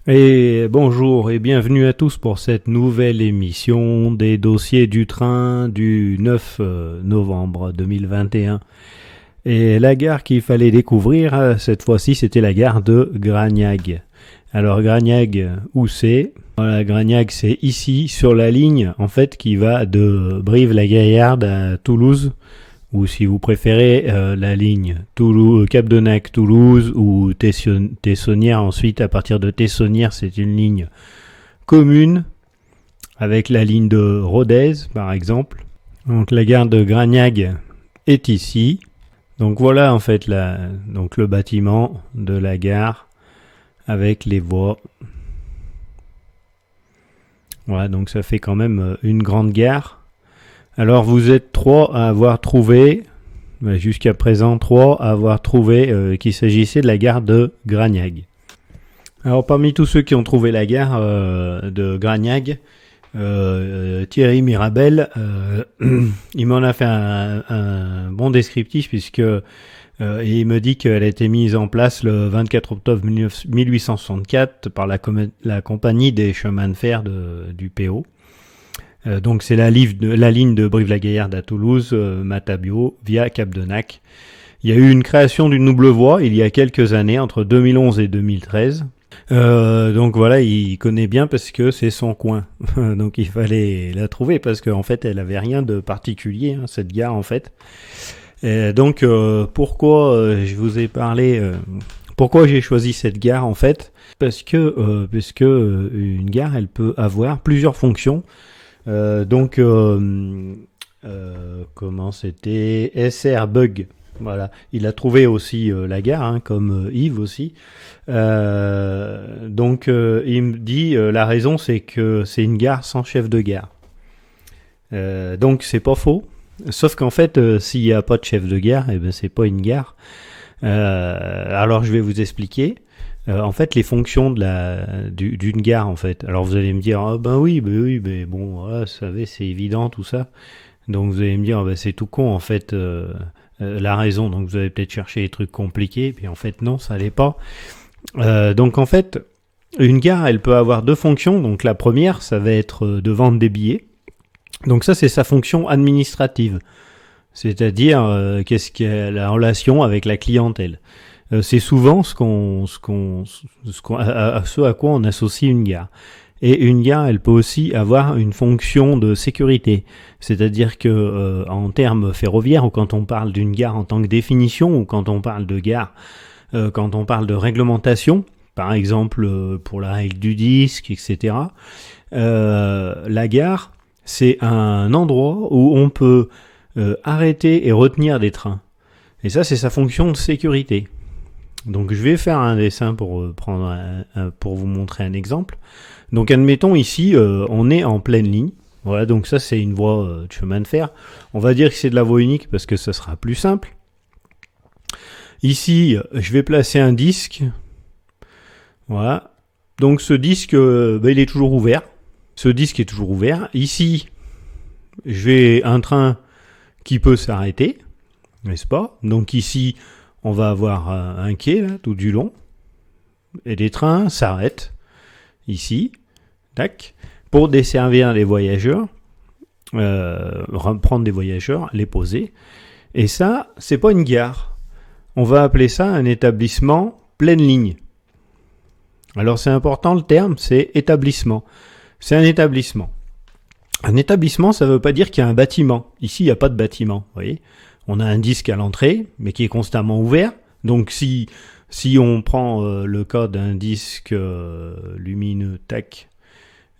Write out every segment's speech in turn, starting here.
Et bonjour et bienvenue à tous pour cette nouvelle émission des dossiers du train du 9 novembre 2021. Et la gare qu'il fallait découvrir, cette fois-ci, c'était la gare de Gragnag. Alors Gragnag, où c'est? Voilà, Gragnag, c'est ici, sur la ligne, en fait, qui va de Brive-la-Gaillarde à Toulouse, ou si vous préférez la ligne Capdenac-Toulouse ou Tessonnières. Ensuite, à partir de Tessonnières, c'est une ligne commune avec la ligne de Rodez, par exemple. Donc la gare de Gragnag est ici. Donc voilà en fait donc le bâtiment de la gare avec les voies. Voilà, donc ça fait quand même une grande gare. Alors vous êtes trois à avoir trouvé, jusqu'à présent trois à avoir trouvé qu'il s'agissait de la gare de Gragnag. Alors parmi tous ceux qui ont trouvé la gare de Gragnag, Thierry Mirabel, il m'en a fait un bon descriptif puisque il me dit qu'elle a été mise en place le 24 octobre 1864 par la compagnie des chemins de fer du PO. Donc c'est la ligne de Brive-la-Gaillarde à Toulouse, Matabio, via Capdenac. Il y a eu une création d'une double voie il y a quelques années, entre 2011 et 2013. Donc voilà, il connaît bien parce que c'est son coin. Donc il fallait la trouver parce qu'en fait elle avait rien de particulier, cette gare en fait. Donc pourquoi je vous ai parlé, pourquoi j'ai choisi cette gare en fait? Parce que une gare elle peut avoir plusieurs fonctions. Comment c'était? SR Bug. Voilà, il a trouvé aussi la gare, comme Yves aussi. Il me dit la raison, c'est que c'est une gare sans chef de gare. Donc c'est pas faux. Sauf qu'en fait, s'il n'y a pas de chef de gare, c'est pas une gare. Alors je vais vous expliquer. En fait, les fonctions d'une gare, en fait. Alors vous allez me dire, oui, mais bon, voilà, vous savez, c'est évident tout ça. Donc vous allez me dire, c'est tout con, en fait, la raison. Donc vous allez peut-être chercher des trucs compliqués, puis en fait non, ça l'est pas. Donc en fait, une gare, elle peut avoir deux fonctions. Donc la première, ça va être de vendre des billets. Donc ça, c'est sa fonction administrative. C'est-à-dire, qu'est-ce qu'il y a la relation avec la clientèle. C'est souvent ce à quoi on associe une gare. Et une gare, elle peut aussi avoir une fonction de sécurité. C'est-à-dire que en termes ferroviaires, ou quand on parle d'une gare en tant que définition, ou quand on parle de gare, quand on parle de réglementation, par exemple pour la règle du disque, etc., la gare, c'est un endroit où on peut arrêter et retenir des trains. Et ça, c'est sa fonction de sécurité. Donc je vais faire un dessin pour pour vous montrer un exemple. Donc admettons ici, on est en pleine ligne. Voilà, donc ça c'est une voie de chemin de fer. On va dire que c'est de la voie unique parce que ça sera plus simple. Ici, je vais placer un disque. Voilà. Donc ce disque, il est toujours ouvert. Ce disque est toujours ouvert. Ici, j'ai un train qui peut s'arrêter, n'est-ce pas? Donc ici, on va avoir un quai là, tout du long, et les trains s'arrêtent ici, tac, pour desservir les voyageurs, prendre des voyageurs, les poser. Et ça, c'est pas une gare. On va appeler ça un établissement pleine ligne. Alors c'est important, le terme, c'est établissement. C'est un établissement. Un établissement, ça veut pas dire qu'il y a un bâtiment. Ici, il n'y a pas de bâtiment, vous voyez. On a un disque à l'entrée, mais qui est constamment ouvert. Donc si on prend le cas d'un disque lumineux, tac,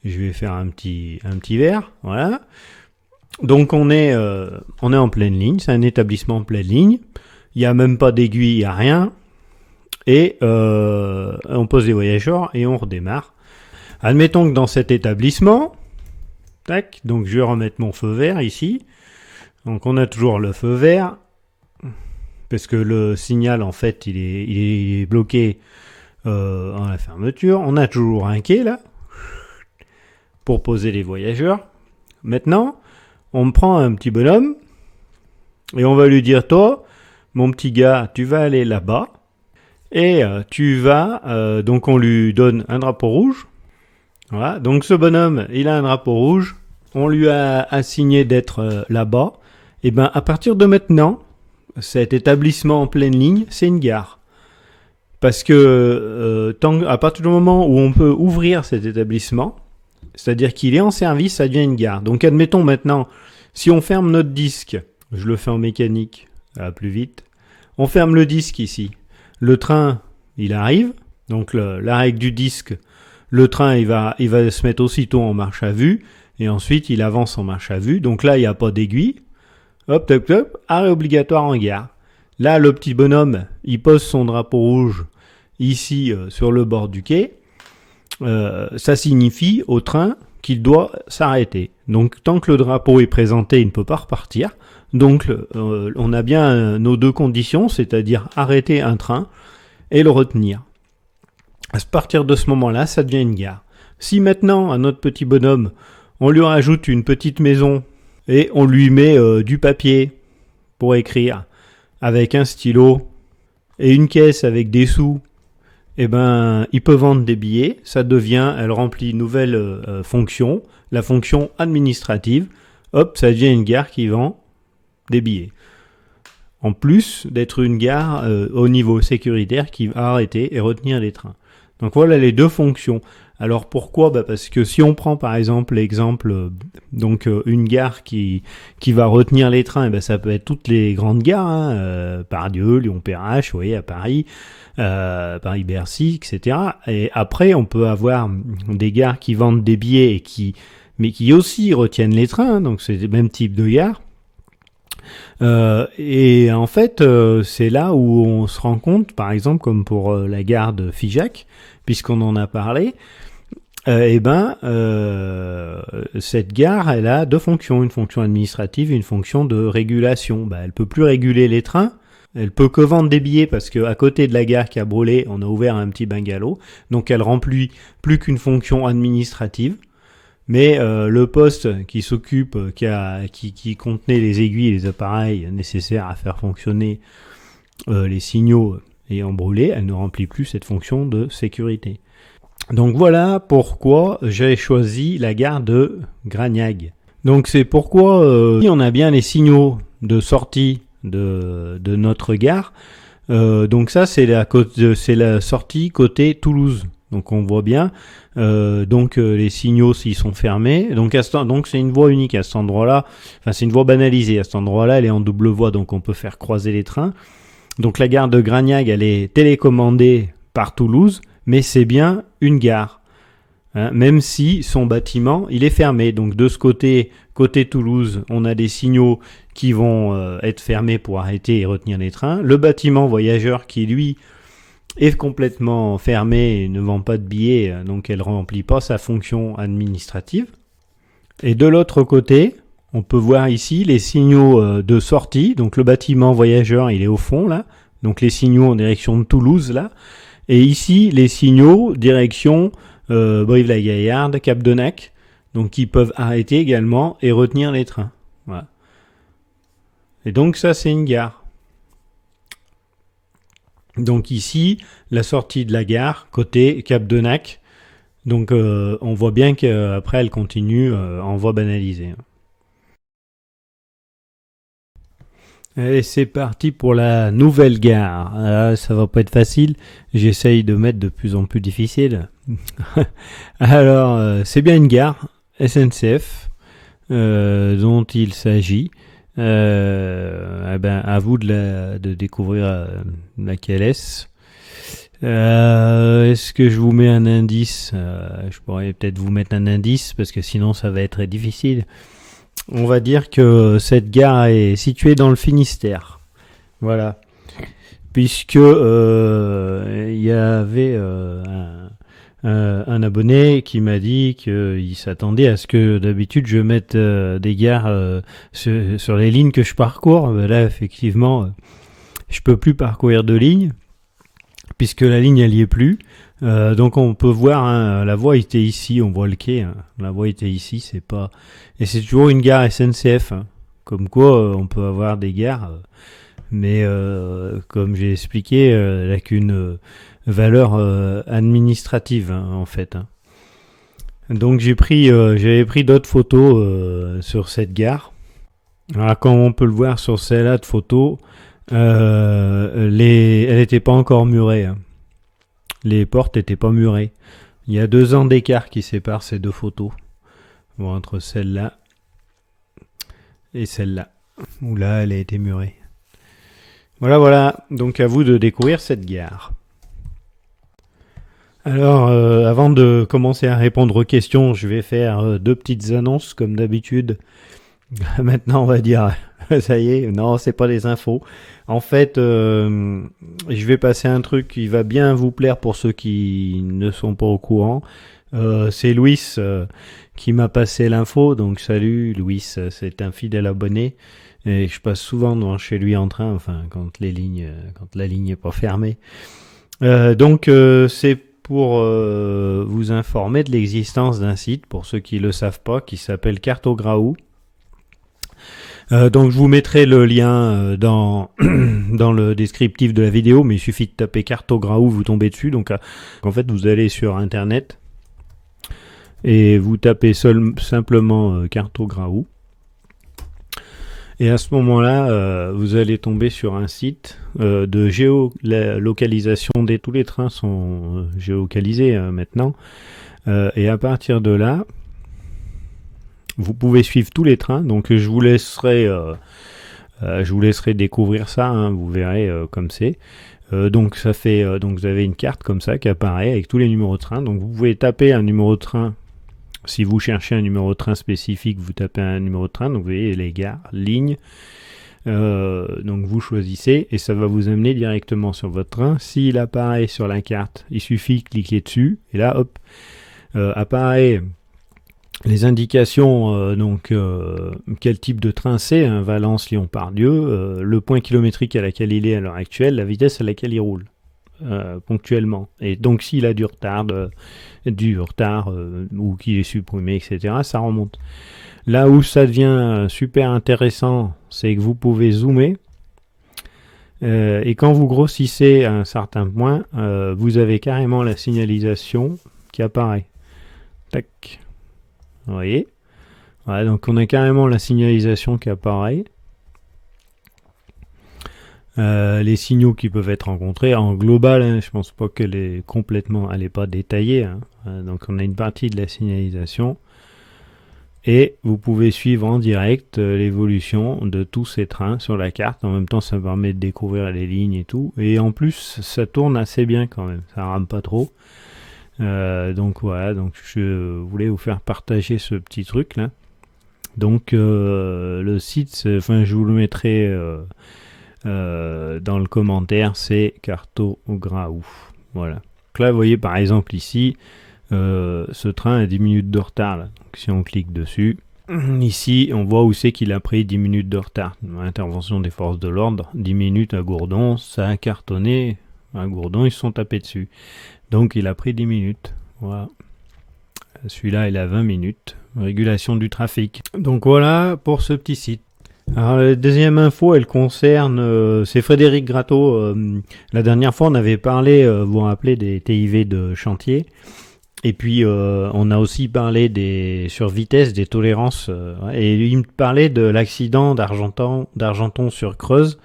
je vais faire un petit vert, voilà. Donc on est en pleine ligne, c'est un établissement en pleine ligne. Il n'y a même pas d'aiguille, il n'y a rien. Et on pose les voyageurs et on redémarre. Admettons que dans cet établissement, tac, donc je vais remettre mon feu vert ici. Donc on a toujours le feu vert, parce que le signal en fait il est bloqué en la fermeture. On a toujours un quai là, pour poser les voyageurs. Maintenant, on me prend un petit bonhomme, et on va lui dire, toi, mon petit gars, tu vas aller là-bas, Et tu vas, donc on lui donne un drapeau rouge. Voilà, donc ce bonhomme, il a un drapeau rouge. On lui a assigné d'être là-bas. Et ben à partir de maintenant, cet établissement en pleine ligne, c'est une gare. Parce que à partir du moment où on peut ouvrir cet établissement, c'est-à-dire qu'il est en service, ça devient une gare. Donc admettons maintenant, si on ferme notre disque, je le fais en mécanique, ça va plus vite, on ferme le disque ici. Le train, il arrive, donc la règle du disque, le train il va se mettre aussitôt en marche à vue, et ensuite il avance en marche à vue, donc là il n'y a pas d'aiguille, hop, hop, hop, arrêt obligatoire en gare. Là le petit bonhomme, il pose son drapeau rouge ici sur le bord du quai, ça signifie au train qu'il doit s'arrêter. Donc tant que le drapeau est présenté, il ne peut pas repartir. Donc on a bien nos deux conditions, c'est-à-dire arrêter un train et le retenir. À partir de ce moment-là, ça devient une gare. Si maintenant, à notre petit bonhomme, on lui rajoute une petite maison et on lui met du papier pour écrire avec un stylo et une caisse avec des sous, eh ben, il peut vendre des billets. Ça devient, elle remplit une nouvelle fonction, la fonction administrative. Hop, ça devient une gare qui vend des billets. En plus d'être une gare au niveau sécuritaire qui va arrêter et retenir les trains. Donc voilà les deux fonctions. Alors pourquoi ? Parce que si on prend par exemple l'exemple, une gare qui va retenir les trains, ça peut être toutes les grandes gares, Pardieu, Lyon-Perrache, vous voyez, à Paris, Paris-Bercy, etc. Et après, on peut avoir des gares qui vendent des billets mais qui aussi retiennent les trains, donc c'est le même type de gare. Et en fait, c'est là où on se rend compte, par exemple, comme pour la gare de Figeac, puisqu'on en a parlé, cette gare, elle a deux fonctions, une fonction administrative et une fonction de régulation. Elle peut plus réguler les trains, elle peut que vendre des billets parce que à côté de la gare qui a brûlé, on a ouvert un petit bungalow, donc elle remplit plus qu'une fonction administrative. Mais le poste qui s'occupe, qui contenait les aiguilles et les appareils nécessaires à faire fonctionner les signaux ayant brûlé, elle ne remplit plus cette fonction de sécurité. Donc voilà pourquoi j'ai choisi la gare de Gragnag. Donc c'est pourquoi on a bien les signaux de sortie de notre gare. Donc ça c'est la sortie côté Toulouse. Donc on voit bien, les signaux s'ils sont fermés, donc c'est une voie unique à cet endroit-là, enfin c'est une voie banalisée, à cet endroit-là elle est en double voie, donc on peut faire croiser les trains. Donc la gare de Gragnag elle est télécommandée par Toulouse, mais c'est bien une gare, même si son bâtiment il est fermé. Donc de ce côté Toulouse, on a des signaux qui vont être fermés pour arrêter et retenir les trains. Le bâtiment voyageur qui lui est complètement fermée et ne vend pas de billets, donc elle ne remplit pas sa fonction administrative. Et de l'autre côté, on peut voir ici les signaux de sortie. Donc le bâtiment voyageur, il est au fond là. Donc les signaux en direction de Toulouse là. Et ici, les signaux direction Brive-la-Gaillarde, Cap-de-Nac, donc qui peuvent arrêter également et retenir les trains. Voilà. Et donc ça, c'est une gare. Donc ici, la sortie de la gare, côté Cap-de-Nac. Donc on voit bien qu'après elle continue en voie banalisée. Et c'est parti pour la nouvelle gare. Ça va pas être facile. J'essaye de mettre de plus en plus difficile. Alors, c'est bien une gare SNCF dont il s'agit. À vous de découvrir laquelle est-ce. Est-ce que je vous mets un indice ? Je pourrais peut-être vous mettre un indice parce que sinon ça va être très difficile. On va dire que cette gare est située dans le Finistère. Voilà. Puisque il y avait un abonné qui m'a dit qu'il s'attendait à ce que d'habitude je mette des gares sur les lignes que je parcours. Là, effectivement, je peux plus parcourir de lignes puisque la ligne elle y est plus. Donc on peut voir la voie était ici, on voit le quai. La voie était ici, c'est pas et c'est toujours une gare SNCF. Comme quoi, on peut avoir des gares, mais comme j'ai expliqué, elle n'a qu'une valeur administrative, hein, en fait. Hein. Donc j'avais pris d'autres photos sur cette gare. Alors, comme on peut le voir sur celle-là de photos, elle n'était pas encore murée. Hein. Les portes n'étaient pas murées. Il y a 2 ans d'écart qui séparent ces 2 photos. Bon, entre celle-là et celle-là. Où là, elle a été murée. Voilà. Donc à vous de découvrir cette gare. Alors, avant de commencer à répondre aux questions, je vais faire 2 petites annonces comme d'habitude. Maintenant, on va dire, ça y est, non, c'est pas des infos. En fait, je vais passer un truc qui va bien vous plaire pour ceux qui ne sont pas au courant. C'est Louis qui m'a passé l'info, donc salut Louis, c'est un fidèle abonné. Et je passe souvent devant chez lui en train, enfin quand la ligne est pas fermée. Donc c'est pour vous informer de l'existence d'un site, pour ceux qui le savent pas, qui s'appelle Cartograou. Donc je vous mettrai le lien dans le descriptif de la vidéo, mais il suffit de taper Cartograou, vous tombez dessus. Donc en fait vous allez sur internet et vous tapez simplement Cartograou. Et à ce moment-là, vous allez tomber sur un site de géolocalisation. Tous les trains sont géolocalisés maintenant. Et à partir de là, vous pouvez suivre tous les trains. Donc je vous laisserai découvrir ça. Hein, vous verrez comme c'est. Donc ça fait, donc vous avez une carte comme ça qui apparaît avec tous les numéros de train. Donc vous pouvez taper un numéro de train. Si vous cherchez un numéro de train spécifique, vous tapez un numéro de train, donc vous voyez les gares, lignes, donc vous choisissez et ça va vous amener directement sur votre train. S'il apparaît sur la carte, il suffit de cliquer dessus et là, hop, apparaît les indications, donc quel type de train c'est, hein, Valence, Lyon, Pardieu, le point kilométrique à laquelle il est à l'heure actuelle, la vitesse à laquelle il roule. Ponctuellement. Et donc s'il a du retard ou qu'il est supprimé, etc., ça remonte. Là où ça devient super intéressant, c'est que vous pouvez zoomer et quand vous grossissez à un certain point, vous avez carrément la signalisation qui apparaît. Tac. Vous voyez ? Voilà, donc on a carrément la signalisation qui apparaît. Les signaux qui peuvent être rencontrés en global, hein, je pense pas qu'elle est complètement, elle est pas détaillée, hein. Donc on a une partie de la signalisation et vous pouvez suivre en direct l'évolution de tous ces trains sur la carte. En même temps, ça permet de découvrir les lignes et tout, et en plus ça tourne assez bien quand même, ça rame pas trop. Donc voilà, donc je voulais vous faire partager ce petit truc là. Donc le site, enfin je vous le mettrai dans le commentaire, c'est Cartograou. Voilà. Donc là, vous voyez par exemple ici, ce train a 10 minutes de retard. Là. Donc si on clique dessus, ici, on voit où c'est qu'il a pris 10 minutes de retard. Intervention des forces de l'ordre, 10 minutes à Gourdon, ça a cartonné. À Gourdon, ils se sont tapés dessus. Donc il a pris 10 minutes. Voilà. Celui-là, il a 20 minutes. Régulation du trafic. Donc voilà pour ce petit site. Alors la deuxième info, elle concerne, c'est Frédéric Gratteau. La dernière fois, on avait parlé, vous vous rappelez, des TIV de chantier. Et puis, on a aussi parlé sur vitesse, des tolérances. Et il me parlait de l'accident d'Argenton sur Creuse.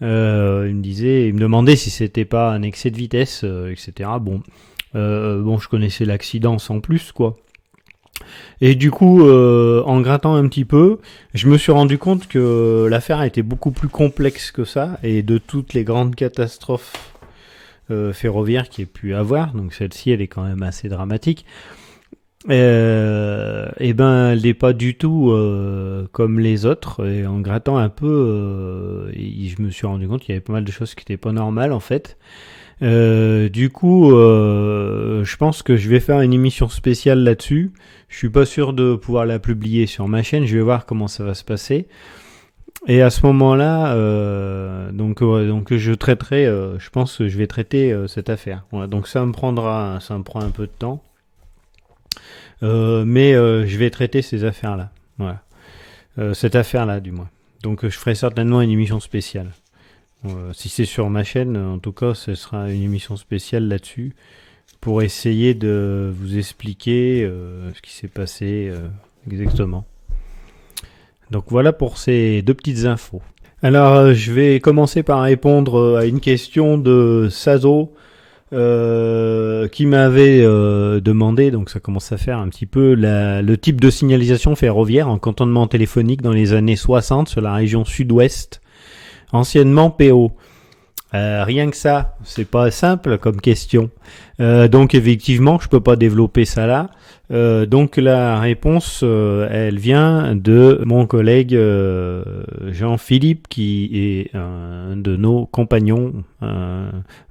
Il me demandait si c'était pas un excès de vitesse, etc. Bon, je connaissais l'accident sans plus, quoi. Et du coup, en grattant un petit peu, je me suis rendu compte que l'affaire était beaucoup plus complexe que ça, et de toutes les grandes catastrophes ferroviaires qu'il y a pu avoir, donc celle-ci, elle est quand même assez dramatique, et ben, elle n'est pas du tout comme les autres, et en grattant un peu, je me suis rendu compte qu'il y avait pas mal de choses qui n'étaient pas normales, en fait. Du coup, je pense que je vais faire une émission spéciale là-dessus. Je suis pas sûr de pouvoir la publier sur ma chaîne. Je vais voir comment ça va se passer. Et à ce moment-là, donc je traiterai. Je pense que je vais traiter cette affaire. Voilà, donc ça me prend un peu de temps, mais je vais traiter ces affaires-là. Voilà. cette affaire-là du moins. Donc je ferai certainement une émission spéciale. Si c'est sur ma chaîne, en tout cas, ce sera une émission spéciale là-dessus pour essayer de vous expliquer ce qui s'est passé exactement. Donc voilà pour ces 2 petites infos. Alors je vais commencer par répondre à une question de Sazo qui m'avait demandé, donc ça commence à faire un petit peu le type de signalisation ferroviaire en cantonnement téléphonique dans les années 60 sur la région sud-ouest, anciennement PO. Rien que ça, c'est pas simple comme question. Donc effectivement, je peux pas développer ça là. Donc la réponse, elle vient de mon collègue Jean-Philippe, qui est un de nos compagnons,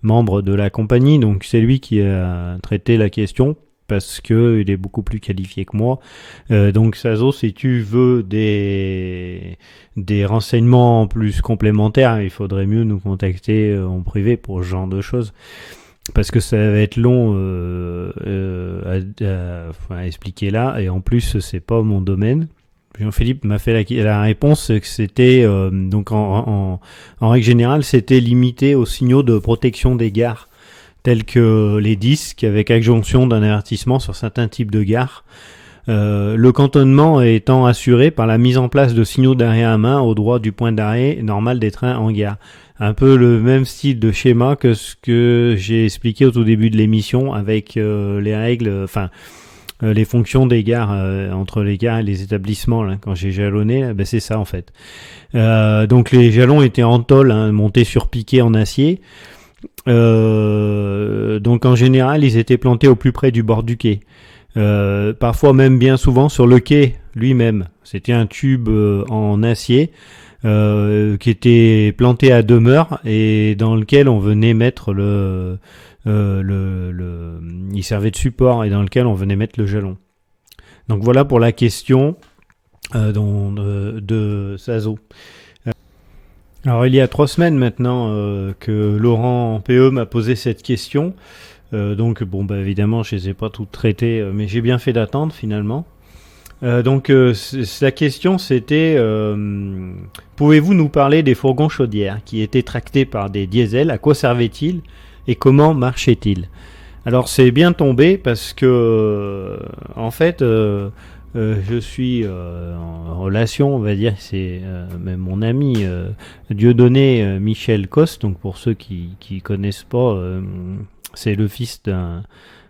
membre de la compagnie. Donc c'est lui qui a traité la question, parce que il est beaucoup plus qualifié que moi. Donc Sazo, si tu veux des renseignements plus complémentaires, il faudrait mieux nous contacter en privé pour ce genre de choses, parce que ça va être long à expliquer là, et en plus c'est pas mon domaine. Jean-Philippe m'a fait la réponse que c'était donc en règle générale, c'était limité aux signaux de protection des gares, tels que les disques avec adjonction d'un avertissement sur certains types de gares. Le cantonnement étant assuré par la mise en place de signaux d'arrêt à main au droit du point d'arrêt normal des trains en gare. Un peu le même style de schéma que ce que j'ai expliqué au tout début de l'émission avec les règles, les fonctions des gares, entre les gares et les établissements, là, quand j'ai jalonné, c'est ça en fait. Donc les jalons étaient en tôle, montés sur piquet en acier. Donc en général, ils étaient plantés au plus près du bord du quai. Parfois même bien souvent sur le quai lui-même. C'était un tube en acier qui était planté à demeure et dans lequel on venait mettre il servait de support et dans lequel on venait mettre le jalon. Donc voilà pour la question de Sazo. Alors il y a 3 semaines maintenant que Laurent PE m'a posé cette question. Donc évidemment je les ai pas toutes traitées, mais j'ai bien fait d'attendre finalement. La question c'était pouvez-vous nous parler des fourgons chaudières qui étaient tractés par des diesels, à quoi servaient-ils et comment marchaient-ils? Alors c'est bien tombé parce que en fait je suis en relation, on va dire, c'est même mon ami Dieudonné Michel Coste. Donc pour ceux qui connaissent pas, c'est le fils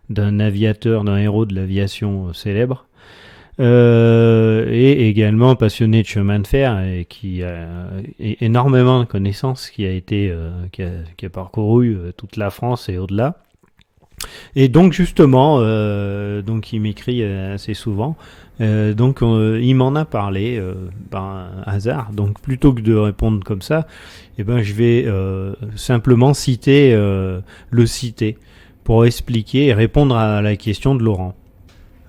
d'un aviateur, d'un héros de l'aviation célèbre, et également passionné de chemin de fer et qui a énormément de connaissances, qui a parcouru toute la France et au-delà. Et donc justement, donc il m'écrit assez souvent. Il m'en a parlé par un hasard. Donc plutôt que de répondre comme ça, je vais simplement citer le citer pour expliquer et répondre à la question de Laurent.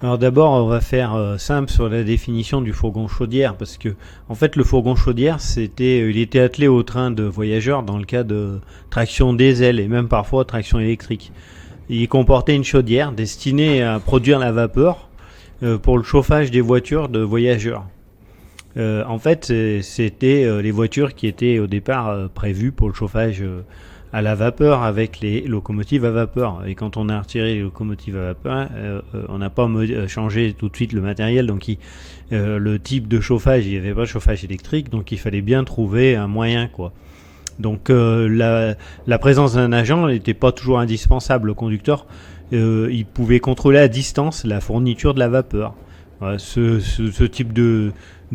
Alors d'abord, on va faire simple sur la définition du fourgon chaudière, parce que en fait le fourgon chaudière, il était attelé au train de voyageurs dans le cas de traction diesel et même parfois traction électrique. Il comportait une chaudière destinée à produire la vapeur pour le chauffage des voitures de voyageurs. En fait, c'était les voitures qui étaient au départ prévues pour le chauffage à la vapeur avec les locomotives à vapeur. Et quand on a retiré les locomotives à vapeur, on n'a pas changé tout de suite le matériel. Donc le type de chauffage, il n'y avait pas de chauffage électrique, donc il fallait bien trouver un moyen, quoi. Donc la présence d'un agent n'était pas toujours indispensable. Le conducteur, il pouvait contrôler à distance la fourniture de la vapeur. Voilà, ce type de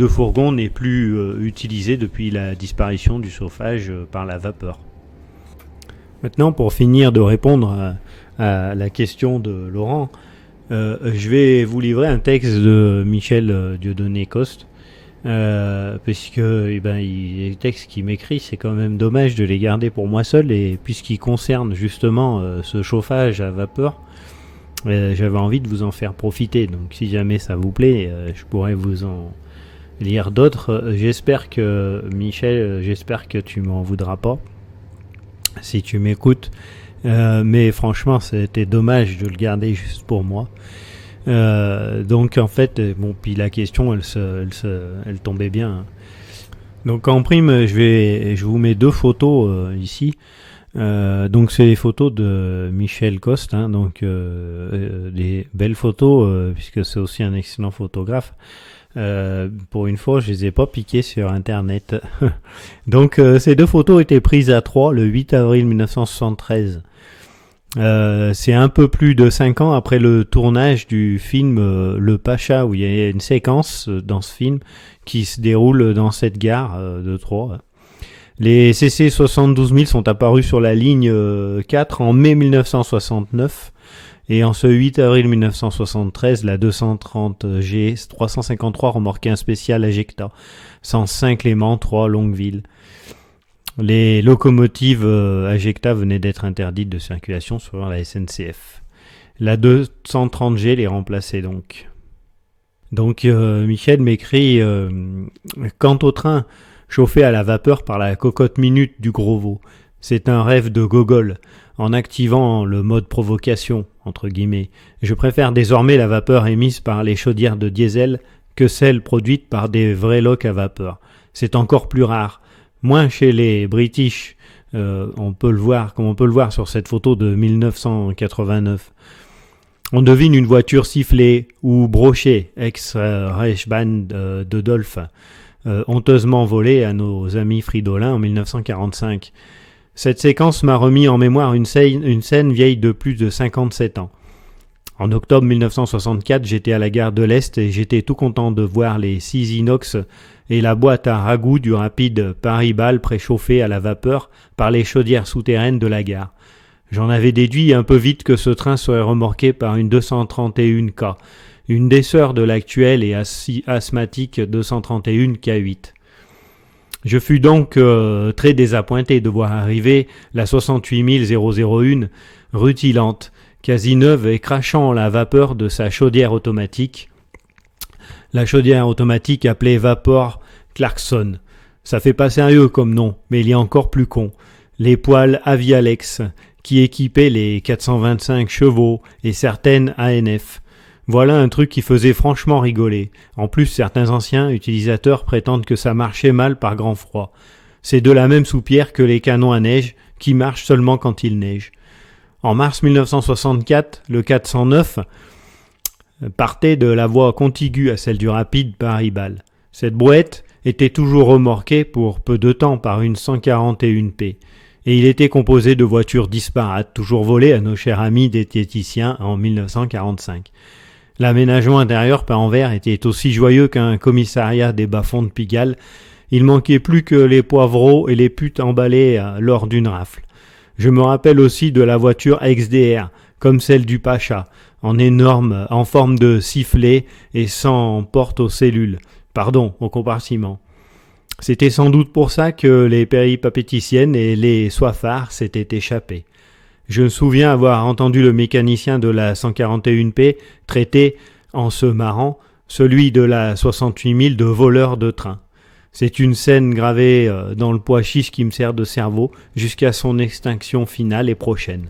fourgon n'est plus utilisé depuis la disparition du chauffage par la vapeur. Maintenant, pour finir de répondre à la question de Laurent, je vais vous livrer un texte de Michel Dieudonné Coste, puisque les textes qu'il m'écrit, c'est quand même dommage de les garder pour moi seul, et puisqu'ils concernent justement ce chauffage à vapeur, j'avais envie de vous en faire profiter. Donc si jamais ça vous plaît, je pourrais vous en lire d'autres. J'espère que Michel, tu m'en voudras pas si tu m'écoutes, mais franchement c'était dommage de le garder juste pour moi. Donc en fait, bon, puis la question, elle tombait bien, hein. Donc en prime, je vous mets 2 photos ici. Donc c'est les photos de Michel Coste, hein, donc des belles photos puisque c'est aussi un excellent photographe. Pour une fois, je les ai pas piquées sur internet. Donc ces 2 photos étaient prises à Troyes le 8 avril 1973. C'est un peu plus de 5 ans après le tournage du film Le Pacha, où il y a une séquence dans ce film qui se déroule dans cette gare de Troyes. Les CC 72 000 sont apparus sur la ligne 4 en mai 1969 et en ce 8 avril 1973, la 230G 353 remorquait un spécial Ajecta 105 Léman 3 Longueville. Les locomotives Ajecta venaient d'être interdites de circulation sur la SNCF. La 230G les remplaçait donc. Donc Michel m'écrit quant au train chauffé à la vapeur par la cocotte minute du Gros Veau, c'est un rêve de gogol. En activant le mode provocation, entre guillemets, je préfère désormais la vapeur émise par les chaudières de diesel que celle produite par des vrais loques à vapeur. C'est encore plus rare. Moins chez les British, on peut le voir, comme on peut le voir sur cette photo de 1989. On devine une voiture sifflée ou brochée, ex-Reichsbahn de Dolph, honteusement volée à nos amis fridolins en 1945. Cette séquence m'a remis en mémoire une scène vieille de plus de 57 ans. En octobre 1964, j'étais à la gare de l'Est et j'étais tout content de voir les 6 inox et la boîte à ragoût du rapide Paris-Bâle préchauffée à la vapeur par les chaudières souterraines de la gare. J'en avais déduit un peu vite que ce train serait remorqué par une 231K, une des sœurs de l'actuelle et asthmatique 231 K8. Je fus donc très désappointé de voir arriver la 68001 rutilante, quasi neuve et crachant la vapeur de sa chaudière automatique. La chaudière automatique appelée Vapor Clarkson. Ça fait pas sérieux comme nom, mais il y a encore plus con. Les poêles Avialex, qui équipaient les 425 chevaux et certaines ANF. Voilà un truc qui faisait franchement rigoler. En plus, certains anciens utilisateurs prétendent que ça marchait mal par grand froid. C'est de la même soupière que les canons à neige, qui marchent seulement quand il neige. En mars 1964, le 409 partait de la voie contiguë à celle du rapide Paris-Bâle. Cette brouette était toujours remorquée pour peu de temps par une 141P. Et il était composé de voitures disparates, toujours volées à nos chers amis diététiciens en 1945. L'aménagement intérieur peint en vert était aussi joyeux qu'un commissariat des bas-fonds de Pigalle. Il manquait plus que les poivreaux et les putes emballées lors d'une rafle. Je me rappelle aussi de la voiture XDR, comme celle du Pacha, en forme de sifflet et sans porte aux cellules, aux compartiments. C'était sans doute pour ça que les péripapéticiennes et les soifards s'étaient échappés. Je me souviens avoir entendu le mécanicien de la 141P traiter, en se marrant, celui de la 68 000 de voleur de train. C'est une scène gravée dans le pois chiche qui me sert de cerveau jusqu'à son extinction finale et prochaine.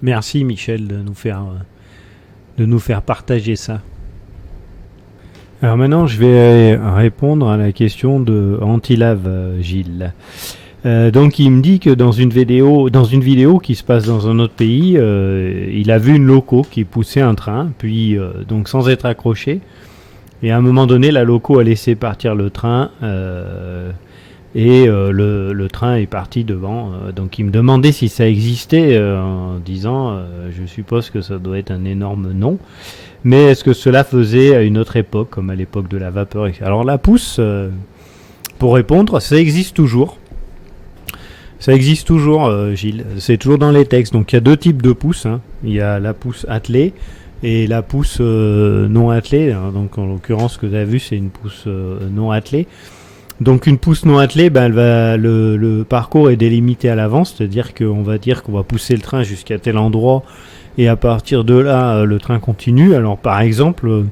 Merci Michel de nous faire partager ça. Alors maintenant, je vais répondre à la question de Antilave Gilles. Donc il me dit que dans une vidéo qui se passe dans un autre pays, il a vu une loco qui poussait un train, puis donc sans être accroché. Et à un moment donné, la loco a laissé partir le train et le train est parti devant. Donc il me demandait si ça existait en disant, je suppose que ça doit être un énorme non. Mais est-ce que cela faisait à une autre époque, comme à l'époque de la vapeur? Alors la pousse, pour répondre, ça existe toujours. Ça existe toujours, Gilles. C'est toujours dans les textes. Donc il y a 2 types de pousses. Hein. Il y a la pousse attelée et la pousse non attelée. Hein. Donc en l'occurrence, ce que tu as vu, c'est une pousse non attelée. Donc une pousse non attelée, le parcours est délimité à l'avance, c'est-à-dire qu'on va dire qu'on va pousser le train jusqu'à tel endroit et à partir de là, le train continue. Alors par exemple,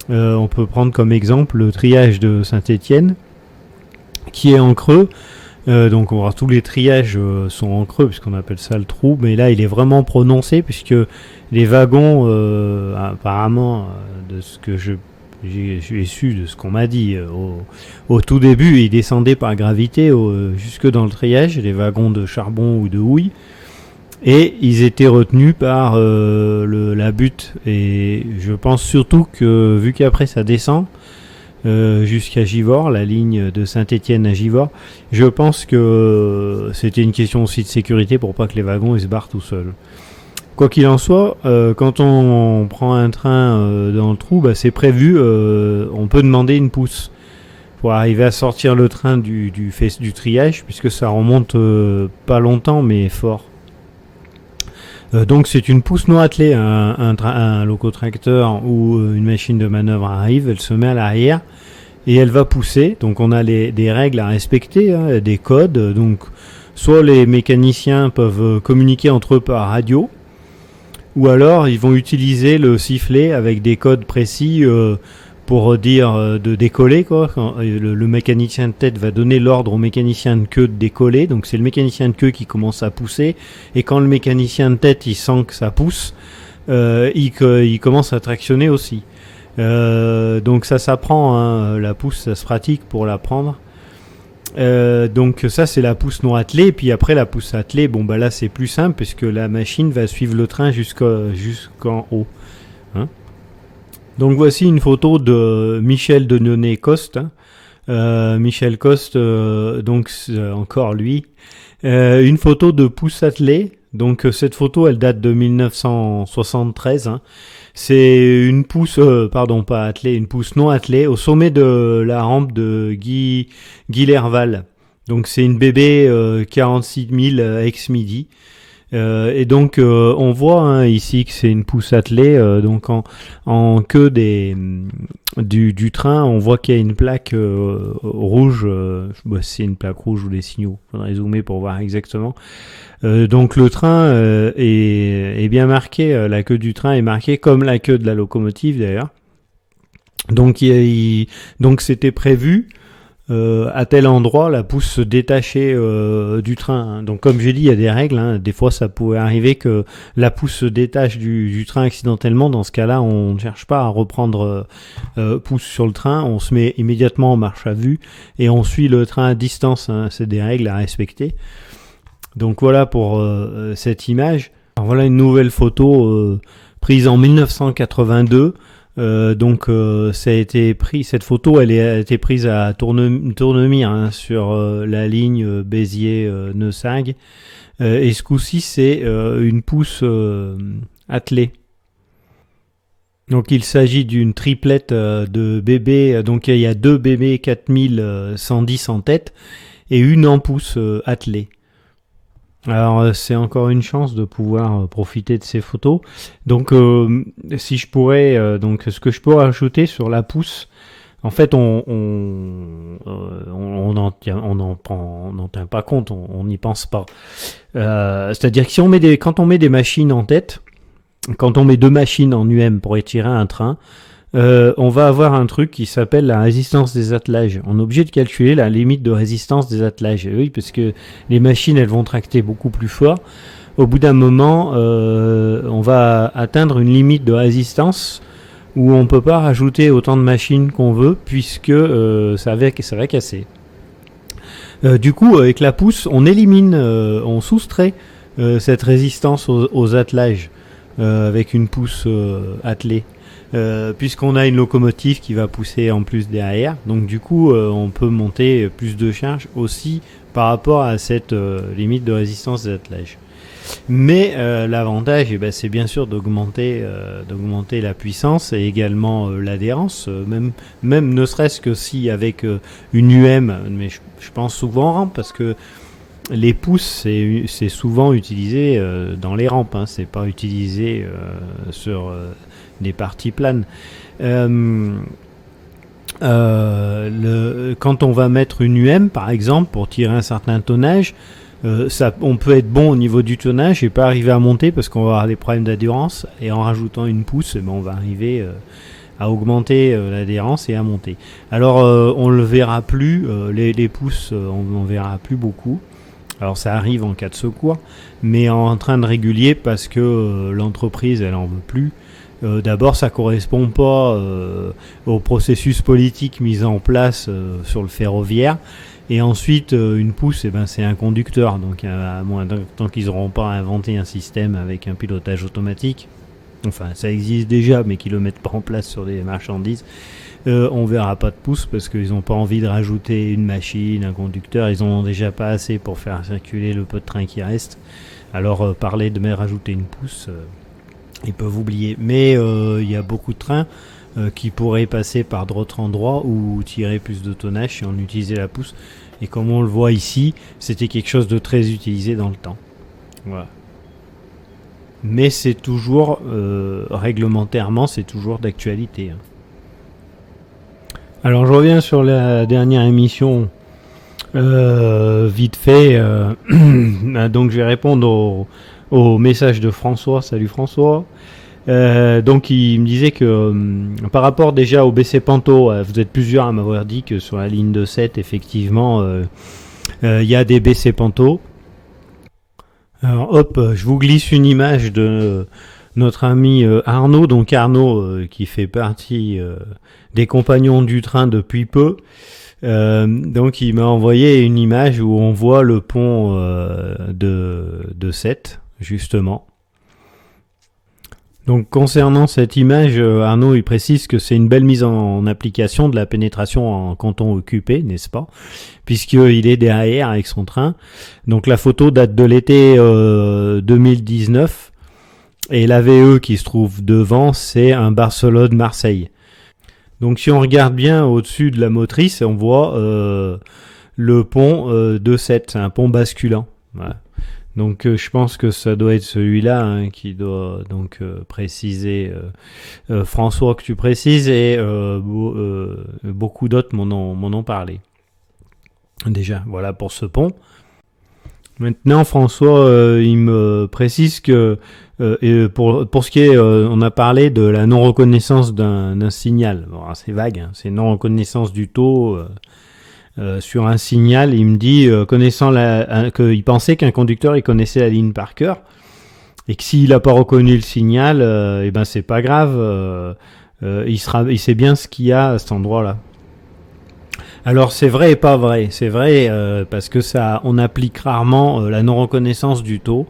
on peut prendre comme exemple le triage de Saint-Étienne qui est en creux. Donc on va voir tous les triages sont en creux puisqu'on appelle ça le trou, mais là il est vraiment prononcé puisque les wagons apparemment de ce que j'ai su, de ce qu'on m'a dit au tout début, ils descendaient par gravité jusque dans le triage, les wagons de charbon ou de houille, et ils étaient retenus par la butte. Et je pense surtout que vu qu'après ça descend jusqu'à Givors, la ligne de Saint-Étienne à Givors, je pense que c'était une question aussi de sécurité pour pas que les wagons ils se barrent tout seuls. Quoi qu'il en soit, quand on prend un train dans le trou, c'est prévu, on peut demander une pousse pour arriver à sortir le train du triage, puisque ça remonte pas longtemps mais fort. Donc c'est une pousse non attelée, un locotracteur ou une machine de manœuvre arrive, elle se met à l'arrière et elle va pousser. Donc on a des règles à respecter, des codes. Donc soit les mécaniciens peuvent communiquer entre eux par radio, ou alors ils vont utiliser le sifflet avec des codes précis pour dire de décoller, quoi. Quand le mécanicien de tête va donner l'ordre au mécanicien de queue de décoller, donc c'est le mécanicien de queue qui commence à pousser, et quand le mécanicien de tête il sent que ça pousse, il commence à tractionner aussi. Donc ça s'apprend, hein, la pousse ça se pratique pour l'apprendre. Donc ça c'est la pousse non attelée, et puis après la pousse attelée, là c'est plus simple puisque la machine va suivre le train jusqu'en haut, hein. Donc voici une photo de Michel Denionnet-Coste, hein. Michel Coste, donc encore lui, une photo de pousse attelée. Donc cette photo elle date de 1973, hein. C'est une pousse, pas attelée, une pousse non attelée au sommet de la rampe de Guy Lerval. Donc c'est une BB 46 000 ex-midi. Et donc on voit, hein, ici que c'est une pousse attelée. Donc en queue du train, on voit qu'il y a une plaque rouge. C'est une plaque rouge ou des signaux. Faudrait zoomer pour voir exactement. Donc le train est bien marqué, la queue du train est marquée comme la queue de la locomotive d'ailleurs. Donc donc c'était prévu à tel endroit la pousse se détachait du train, hein. Donc comme j'ai dit, il y a des règles, hein. Des fois ça pouvait arriver que la pousse se détache du train accidentellement. Dans ce cas-là, on ne cherche pas à reprendre pousse sur le train, on se met immédiatement en marche à vue et on suit le train à distance, hein. C'est des règles à respecter. Donc voilà pour cette image. Alors voilà une nouvelle photo prise en 1982. Ça a été pris. Cette photo, elle a été prise à Tournemire, hein, sur la ligne Béziers-Neusague. Et ce coup-ci, c'est une pousse attelée. Donc il s'agit d'une triplette de BB. Donc il y a deux BB 4110 en tête et une en pousse attelée. Alors c'est encore une chance de pouvoir profiter de ces photos. Donc si je pourrais, ce que je pourrais ajouter sur la pousse, en fait on n'en tient pas compte, on n'y pense pas. C'est-à-dire que si quand on met des machines en tête, quand on met deux machines en UM pour étirer un train, on va avoir un truc qui s'appelle la résistance des attelages. On est obligé de calculer la limite de résistance des attelages. Et oui, parce que les machines, elles vont tracter beaucoup plus fort. Au bout d'un moment, on va atteindre une limite de résistance où on peut pas rajouter autant de machines qu'on veut puisque ça va casser. Du coup, avec la pousse, on élimine, on soustrait cette résistance aux attelages avec une pousse attelée. Puisqu'on a une locomotive qui va pousser en plus derrière, donc du coup on peut monter plus de charge aussi par rapport à cette limite de résistance des attelages. Mais l'avantage, c'est bien sûr d'augmenter la puissance et également l'adhérence, même ne serait-ce que si avec une UM, mais je pense souvent en rampe parce que les pousses c'est souvent utilisé dans les rampes, hein, c'est pas utilisé sur des parties planes. Quand on va mettre une UM par exemple pour tirer un certain tonnage, on peut être bon au niveau du tonnage et pas arriver à monter parce qu'on va avoir des problèmes d'adhérence, et en rajoutant une pousse, on va arriver à augmenter l'adhérence et à monter. Alors on le verra plus, les pouces on verra plus beaucoup. Alors ça arrive en cas de secours, mais en train de régulier parce que l'entreprise elle en veut plus. D'abord ça correspond pas au processus politique mis en place sur le ferroviaire. Et ensuite, une pousse, c'est un conducteur. Donc, à moins tant qu'ils n'auront pas inventé un système avec un pilotage automatique, enfin, ça existe déjà, mais qu'ils ne le mettent pas en place sur les marchandises, on verra pas de pousse parce qu'ils n'ont pas envie de rajouter une machine, un conducteur. Ils en ont déjà pas assez pour faire circuler le peu de train qui reste. Alors, parler de rajouter une pousse, ils peuvent oublier. Mais il y a beaucoup de trains qui pourraient passer par d'autres endroits ou tirer plus de tonnage si on utilisait la pousse. Et comme on le voit ici, c'était quelque chose de très utilisé dans le temps. Voilà. Mais c'est toujours, réglementairement, c'est toujours d'actualité. Alors je reviens sur la dernière émission, vite fait. Donc je vais répondre au message de François. Salut François. Donc il me disait que par rapport déjà au BC Panto, vous êtes plusieurs à m'avoir dit que sur la ligne de 7 effectivement il y a des BC Panto. Alors hop, je vous glisse une image de notre ami Arnaud, donc Arnaud qui fait partie des compagnons du train depuis peu. Donc il m'a envoyé une image où on voit le pont de 7 justement. Donc concernant cette image, Arnaud il précise que c'est une belle mise en application de la pénétration en canton occupé, n'est-ce pas? Puisqu'il est derrière avec son train. Donc la photo date de l'été 2019 et la VE qui se trouve devant, c'est un Barcelone-Marseille. Donc si on regarde bien au-dessus de la motrice, on voit le pont de 7, c'est un pont basculant. Voilà. Donc je pense que ça doit être celui-là qui doit donc préciser François que tu précises et beaucoup d'autres m'en ont parlé. Déjà, voilà pour ce pont. Maintenant François il me précise que pour ce qui est on a parlé de la non-reconnaissance d'un signal. Bon, c'est vague, c'est non-reconnaissance du taux sur un signal, il me dit connaissant qu'il pensait qu'un conducteur il connaissait la ligne par cœur et que s'il n'a pas reconnu le signal, c'est pas grave, il sait bien ce qu'il y a à cet endroit-là. Alors c'est vrai et pas vrai. C'est vrai parce que on applique rarement la non-reconnaissance du taux.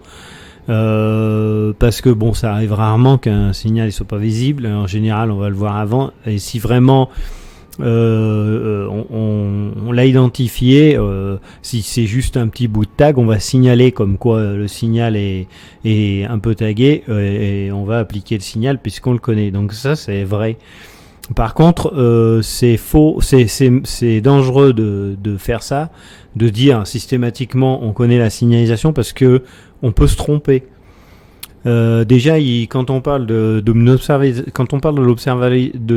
Parce que bon, ça arrive rarement qu'un signal ne soit pas visible. En général, on va le voir avant. Et si vraiment on l'a identifié, si c'est juste un petit bout de tag, on va signaler comme quoi le signal est un peu tagué et on va appliquer le signal puisqu'on le connaît. Donc ça, c'est vrai. Par contre, c'est faux, c'est dangereux de faire ça, de dire systématiquement on connaît la signalisation parce que on peut se tromper. Déjà, quand on parle de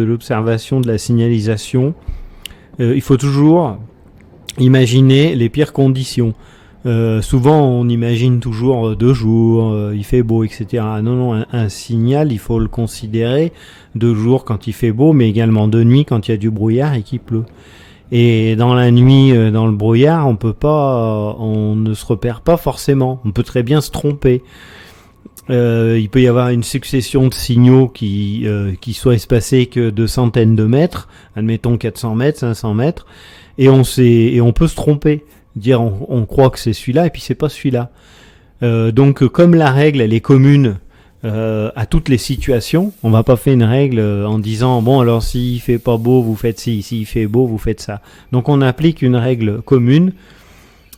l'observation de la signalisation, il faut toujours imaginer les pires conditions. Souvent, on imagine toujours 2 jours, il fait beau, etc. Non, un signal, il faut le considérer 2 jours quand il fait beau, mais également de nuit quand il y a du brouillard et qu'il pleut. Et dans la nuit, dans le brouillard, on ne se repère pas forcément. On peut très bien se tromper. Il peut y avoir une succession de signaux qui soient espacés que de centaines de mètres, admettons 400 mètres, 500 mètres, et on peut se tromper. Dire on croit que c'est celui-là et puis c'est pas celui-là. Donc comme la règle elle est commune à toutes les situations, on va pas faire une règle en disant bon alors s'il fait pas beau vous faites ci, s'il fait beau vous faites ça. Donc on applique une règle commune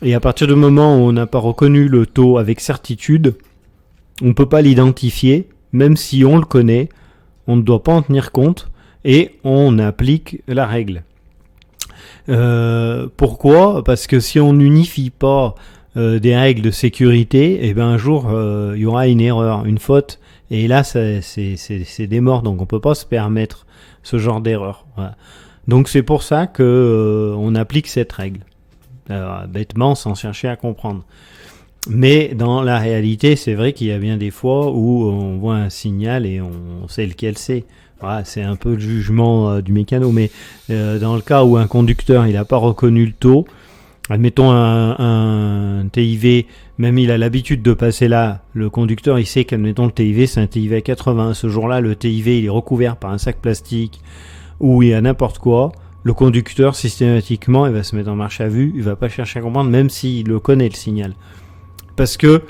et à partir du moment où on n'a pas reconnu le taux avec certitude, on peut pas l'identifier, même si on le connaît, on ne doit pas en tenir compte et on applique la règle. Pourquoi ? Parce que si on n'unifie pas des règles de sécurité, un jour il y aura une erreur, une faute, et là c'est des morts, donc on peut pas se permettre ce genre d'erreur. Voilà. Donc c'est pour ça que on applique cette règle, bêtement sans chercher à comprendre. Mais dans la réalité, c'est vrai qu'il y a bien des fois où on voit un signal et on sait lequel c'est. Voilà, c'est un peu le jugement du mécano, mais dans le cas où un conducteur il n'a pas reconnu le taux, admettons un TIV, même il a l'habitude de passer là, le conducteur il sait qu'admettons le TIV c'est un TIV à 80, ce jour-là le TIV il est recouvert par un sac plastique ou il y a n'importe quoi, le conducteur systématiquement il va se mettre en marche à vue, il va pas chercher à comprendre même s'il le connaît le signal. Parce que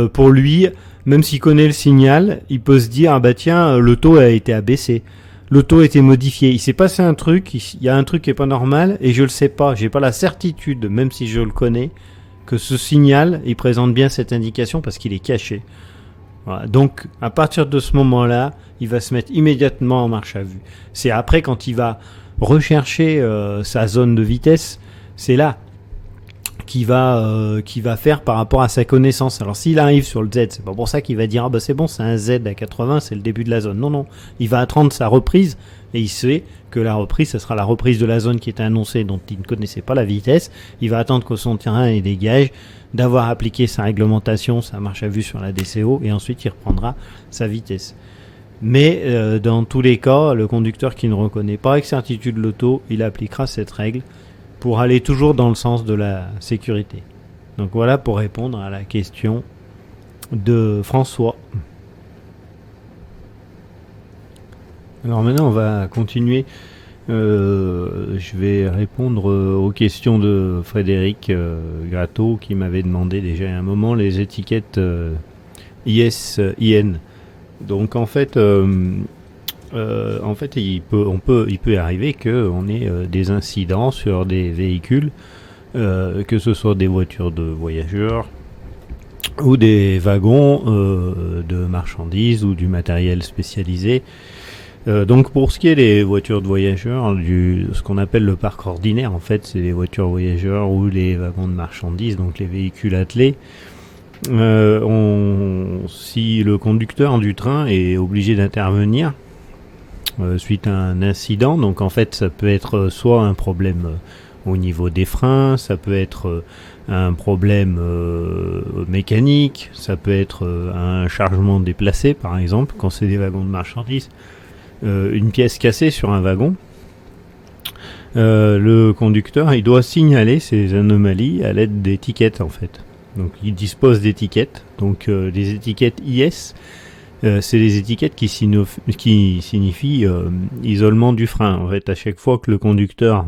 pour lui, même s'il connaît le signal, il peut se dire ah bah tiens le taux a été abaissé. Le taux a été modifié. Il s'est passé un truc, il y a un truc qui est pas normal et je le sais pas. J'ai pas la certitude, même si je le connais, que ce signal, il présente bien cette indication parce qu'il est caché. Voilà. Donc, à partir de ce moment-là, il va se mettre immédiatement en marche à vue. C'est après quand il va rechercher sa zone de vitesse, c'est là qu'il va faire par rapport à sa connaissance. Alors s'il arrive sur le Z, c'est pas pour ça qu'il va dire ah bah c'est bon, c'est un Z à 80, c'est le début de la zone. Non, il va attendre sa reprise et il sait que la reprise, ce sera la reprise de la zone qui était annoncée dont il ne connaissait pas la vitesse. Il va attendre que son terrain ait dégage, d'avoir appliqué sa réglementation, sa marche à vue sur la DCO et ensuite il reprendra sa vitesse. Mais dans tous les cas, le conducteur qui ne reconnaît pas avec certitude le taux, il appliquera cette règle pour aller toujours dans le sens de la sécurité. Donc voilà pour répondre à la question de François. Alors maintenant on va continuer. Je vais répondre aux questions de Frédéric Gratteau qui m'avait demandé déjà à un moment les étiquettes IS-IN. Donc en fait il peut arriver qu'on ait des incidents sur des véhicules, que ce soit des voitures de voyageurs ou des wagons de marchandises ou du matériel spécialisé. Donc pour ce qui est des voitures de voyageurs, ce qu'on appelle le parc ordinaire, en fait, c'est les voitures voyageurs ou les wagons de marchandises, donc les véhicules attelés. Si le conducteur du train est obligé d'intervenir suite à un incident, donc en fait ça peut être soit un problème au niveau des freins, ça peut être un problème mécanique, ça peut être un chargement déplacé par exemple quand c'est des wagons de marchandises, une pièce cassée sur un wagon. Le conducteur il doit signaler ces anomalies à l'aide d'étiquettes en fait. Donc il dispose d'étiquettes, donc les étiquettes IS. C'est les étiquettes qui signifient isolement du frein. En fait, à chaque fois que le conducteur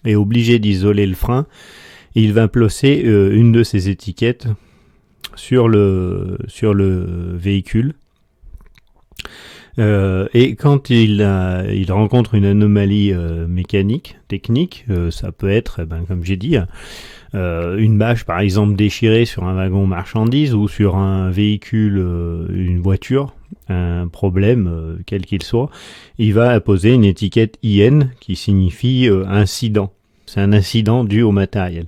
est obligé d'isoler le frein, il va placer une de ces étiquettes sur le véhicule. Et quand il rencontre une anomalie mécanique, technique, ça peut être, comme j'ai dit, une bâche par exemple déchirée sur un wagon marchandise ou sur un véhicule, une voiture, un problème quel qu'il soit, il va apposer une étiquette IN qui signifie incident. C'est un incident dû au matériel.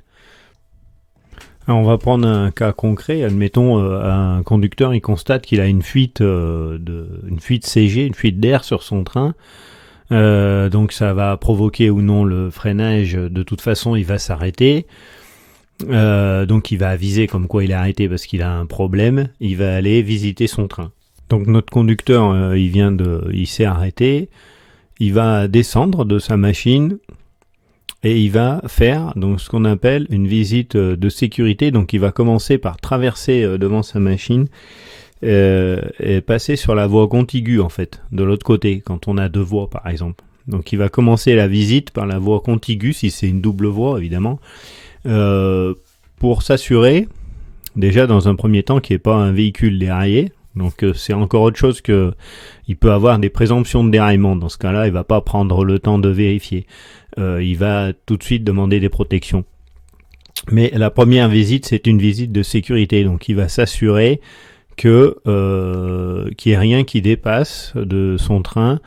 Alors on va prendre un cas concret. Admettons un conducteur il constate qu'il a une fuite CG, une fuite d'air sur son train. Donc ça va provoquer ou non le freinage. De toute façon il va s'arrêter. Donc il va aviser comme quoi il est arrêté parce qu'il a un problème. Il va aller visiter son train. Donc notre conducteur il s'est arrêté. Il va descendre de sa machine. Et il va faire donc ce qu'on appelle une visite de sécurité. Donc il va commencer par traverser devant sa machine et passer sur la voie contiguë en fait, de l'autre côté, quand on a deux voies par exemple. Donc il va commencer la visite par la voie contiguë, si c'est une double voie évidemment, pour s'assurer déjà dans un premier temps qu'il n'y ait pas un véhicule déraillé. Donc c'est encore autre chose que il peut avoir des présomptions de déraillement. Dans ce cas-là, il va pas prendre le temps de vérifier. Il va tout de suite demander des protections. Mais la première visite, c'est une visite de sécurité. Donc il va s'assurer que qu'il n'y ait rien qui dépasse de son train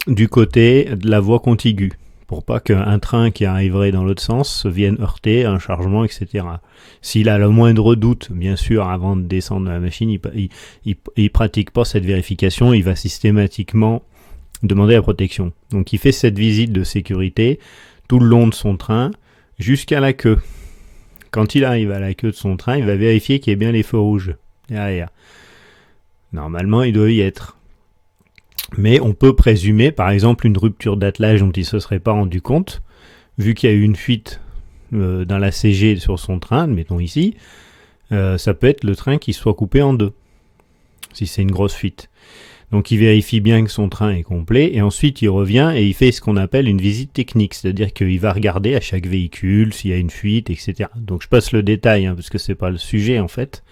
du côté de la voie contiguë, pour pas qu'un train qui arriverait dans l'autre sens vienne heurter un chargement, etc. S'il a le moindre doute, bien sûr, avant de descendre de la machine, il pratique pas cette vérification, il va systématiquement demander la protection. Donc il fait cette visite de sécurité tout le long de son train jusqu'à la queue. Quand il arrive à la queue de son train, il va vérifier qu'il y ait bien les feux rouges derrière. Normalement, il doit y être. Mais on peut présumer, par exemple, une rupture d'attelage dont il ne se serait pas rendu compte, vu qu'il y a eu une fuite dans la CG sur son train, mettons ici, ça peut être le train qui soit coupé en deux, si c'est une grosse fuite. Donc il vérifie bien que son train est complet, et ensuite il revient et il fait ce qu'on appelle une visite technique, c'est-à-dire qu'il va regarder à chaque véhicule s'il y a une fuite, etc. Donc je passe le détail, parce que c'est pas le sujet en fait.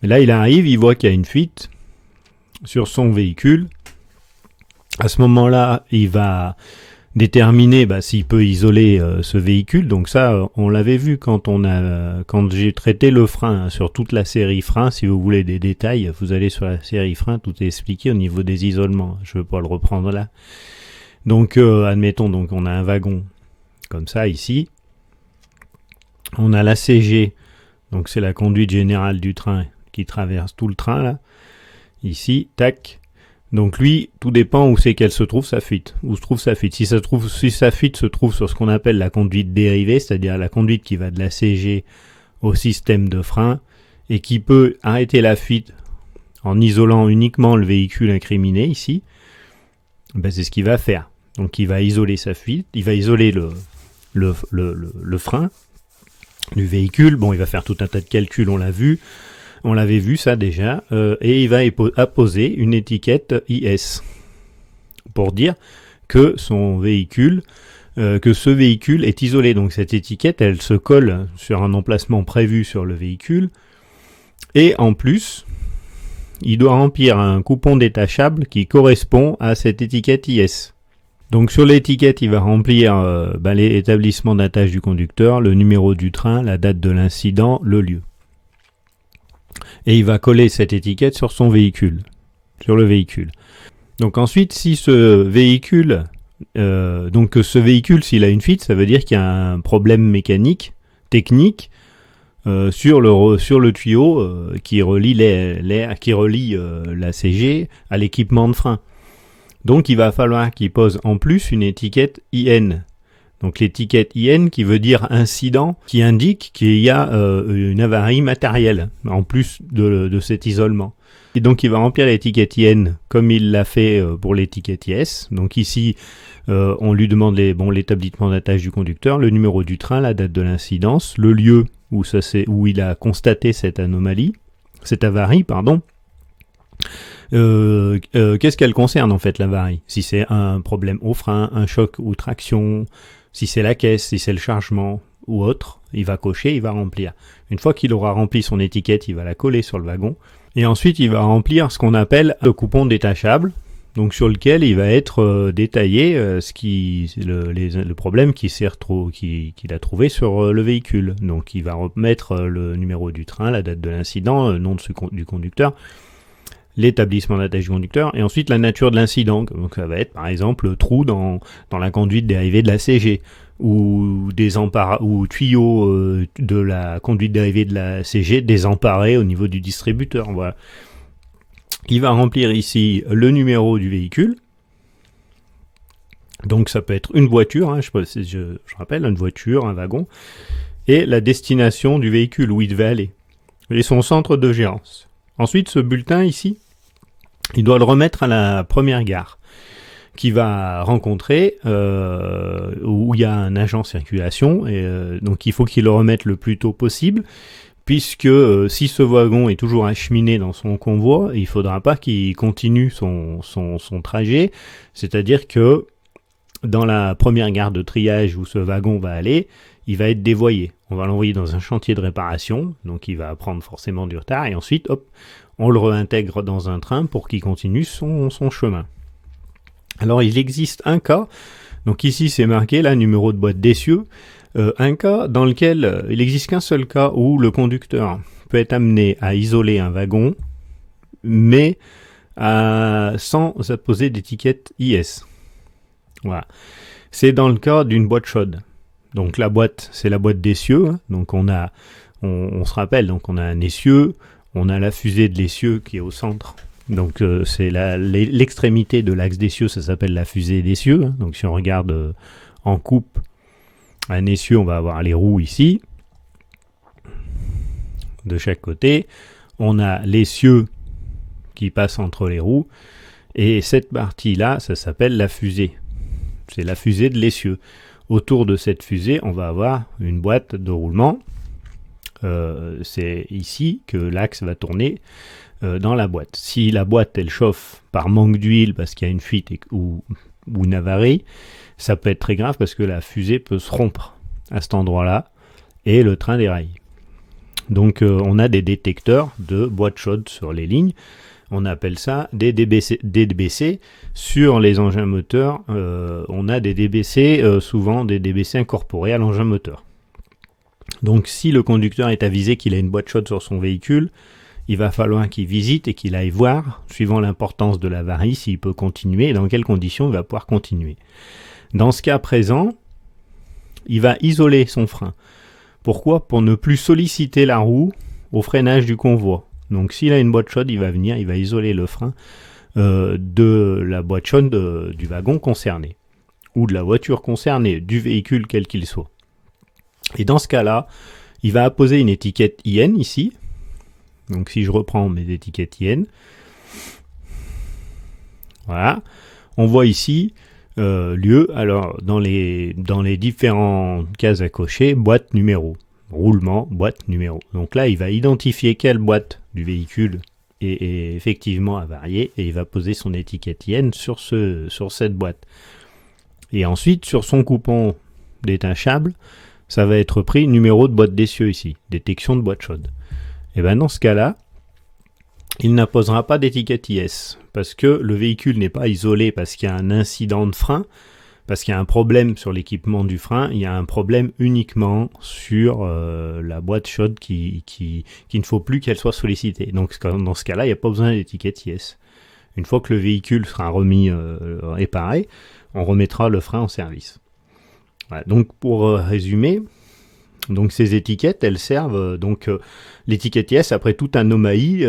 Et là il arrive, il voit qu'il y a une fuite sur son véhicule. À ce moment-là, il va déterminer s'il peut isoler ce véhicule. Donc ça, on l'avait vu quand j'ai traité le frein, sur toute la série frein. Si vous voulez des détails, vous allez sur la série frein, tout est expliqué au niveau des isolements. Je ne veux pas le reprendre là. Donc admettons, donc on a un wagon comme ça ici. On a la CG, donc c'est la conduite générale du train qui traverse tout le train là. Ici, tac. Donc lui, tout dépend où c'est qu'elle se trouve sa fuite. Où se trouve sa fuite. Si sa fuite se trouve sur ce qu'on appelle la conduite dérivée, c'est-à-dire la conduite qui va de la CG au système de frein et qui peut arrêter la fuite en isolant uniquement le véhicule incriminé ici, c'est ce qu'il va faire. Donc il va isoler sa fuite, il va isoler le frein du véhicule. Bon, il va faire tout un tas de calculs, on l'a vu. On l'avait vu ça déjà, et il va apposer une étiquette IS pour dire que son véhicule, que ce véhicule est isolé. Donc cette étiquette, elle se colle sur un emplacement prévu sur le véhicule, et en plus, il doit remplir un coupon détachable qui correspond à cette étiquette IS. Donc sur l'étiquette, il va remplir l'établissement d'attache du conducteur, le numéro du train, la date de l'incident, le lieu. Et il va coller cette étiquette sur son véhicule, sur le véhicule. Donc ensuite, si ce véhicule, s'il a une fuite, ça veut dire qu'il y a un problème mécanique, technique, sur le tuyau qui relie la CG à l'équipement de frein. Donc il va falloir qu'il pose en plus une étiquette IN. Donc l'étiquette IN qui veut dire incident, qui indique qu'il y a une avarie matérielle, en plus de cet isolement. Et donc il va remplir l'étiquette IN comme il l'a fait pour l'étiquette IS. Donc ici, on lui demande l'établissement d'attache du conducteur, le numéro du train, la date de l'incidence, le lieu où il a constaté cette avarie. Qu'est-ce qu'elle concerne en fait l'avarie? Si c'est un problème au frein, un choc ou traction, si c'est la caisse, si c'est le chargement ou autre, il va cocher, il va remplir. Une fois qu'il aura rempli son étiquette, il va la coller sur le wagon. Et ensuite, il va remplir ce qu'on appelle le coupon détachable, donc sur lequel il va être détaillé le problème qu'il a trouvé sur le véhicule. Donc il va remettre le numéro du train, la date de l'incident, le nom du conducteur, l'établissement d'attache du conducteur, et ensuite la nature de l'incident. Donc ça va être par exemple le trou dans la conduite dérivée de la CG, ou ou tuyaux de la conduite dérivée de la CG désemparés au niveau du distributeur. Voilà. Il va remplir ici le numéro du véhicule. Donc ça peut être une voiture, je rappelle, une voiture, un wagon, et la destination du véhicule où il devait aller, et son centre de gérance. Ensuite, ce bulletin ici, il doit le remettre à la première gare qu'il va rencontrer, où il y a un agent circulation, et donc il faut qu'il le remette le plus tôt possible, puisque si ce wagon est toujours acheminé dans son convoi, il ne faudra pas qu'il continue son trajet, c'est-à-dire que dans la première gare de triage où ce wagon va aller, il va être dévoyé. On va l'envoyer dans un chantier de réparation, donc il va prendre forcément du retard, et ensuite, hop, on le réintègre dans un train pour qu'il continue son chemin. Alors il existe un cas, donc ici c'est marqué là, numéro de boîte d'essieu, un cas dans lequel il n'existe qu'un seul cas où le conducteur peut être amené à isoler un wagon, mais sans apposer d'étiquette IS. Voilà. C'est dans le cas d'une boîte chaude. Donc la boîte, c'est la boîte d'essieu. Donc on se rappelle, donc on a un essieu, on a la fusée de l'essieu qui est au centre. Donc c'est l'extrémité de l'axe d'essieu, ça s'appelle la fusée d'essieu. Donc si on regarde en coupe un essieu, on va avoir les roues ici, de chaque côté. On a l'essieu qui passe entre les roues. Et cette partie-là, ça s'appelle la fusée. C'est la fusée de l'essieu. Autour de cette fusée, on va avoir une boîte de roulement. C'est ici que l'axe va tourner dans la boîte. Si la boîte, elle chauffe par manque d'huile parce qu'il y a une fuite ou une avarie, ça peut être très grave parce que la fusée peut se rompre à cet endroit-là et le train déraille. Donc on a des détecteurs de boîtes chaudes sur les lignes. On appelle ça des DBC. Sur les engins moteurs, on a des DBC, souvent des DBC incorporés à l'engin moteur. Donc si le conducteur est avisé qu'il a une boîte chaude sur son véhicule, il va falloir qu'il visite et qu'il aille voir, suivant l'importance de l'avarie, s'il peut continuer et dans quelles conditions il va pouvoir continuer. Dans ce cas présent, il va isoler son frein. Pourquoi ? Pour ne plus solliciter la roue au freinage du convoi. Donc s'il a une boîte chaude, il va venir, il va isoler le frein de la boîte chaude du wagon concerné, ou de la voiture concernée, du véhicule quel qu'il soit. Et dans ce cas-là, il va apposer une étiquette IN ici. Donc si je reprends mes étiquettes IN, voilà, on voit ici lieu, alors dans les différents cases à cocher, boîte numéro, roulement, boîte numéro. Donc là, il va identifier quelle boîte du véhicule est effectivement avariée et il va poser son étiquette IN sur cette boîte. Et ensuite, sur son coupon détachable, ça va être pris numéro de boîte d'essieu ici, détection de boîte chaude. Et bien dans ce cas-là, il n'apposera pas d'étiquette IS, parce que le véhicule n'est pas isolé parce qu'il y a un incident de frein, parce qu'il y a un problème sur l'équipement du frein, il y a un problème uniquement sur la boîte chaude qu'il ne faut plus qu'elle soit sollicitée. Donc dans ce cas-là, il n'y a pas besoin d'étiquette IS. Une fois que le véhicule sera remis réparé, on remettra le frein en service. Voilà. Donc pour résumer, donc ces étiquettes, elles servent l'étiquette IS après toute anomalie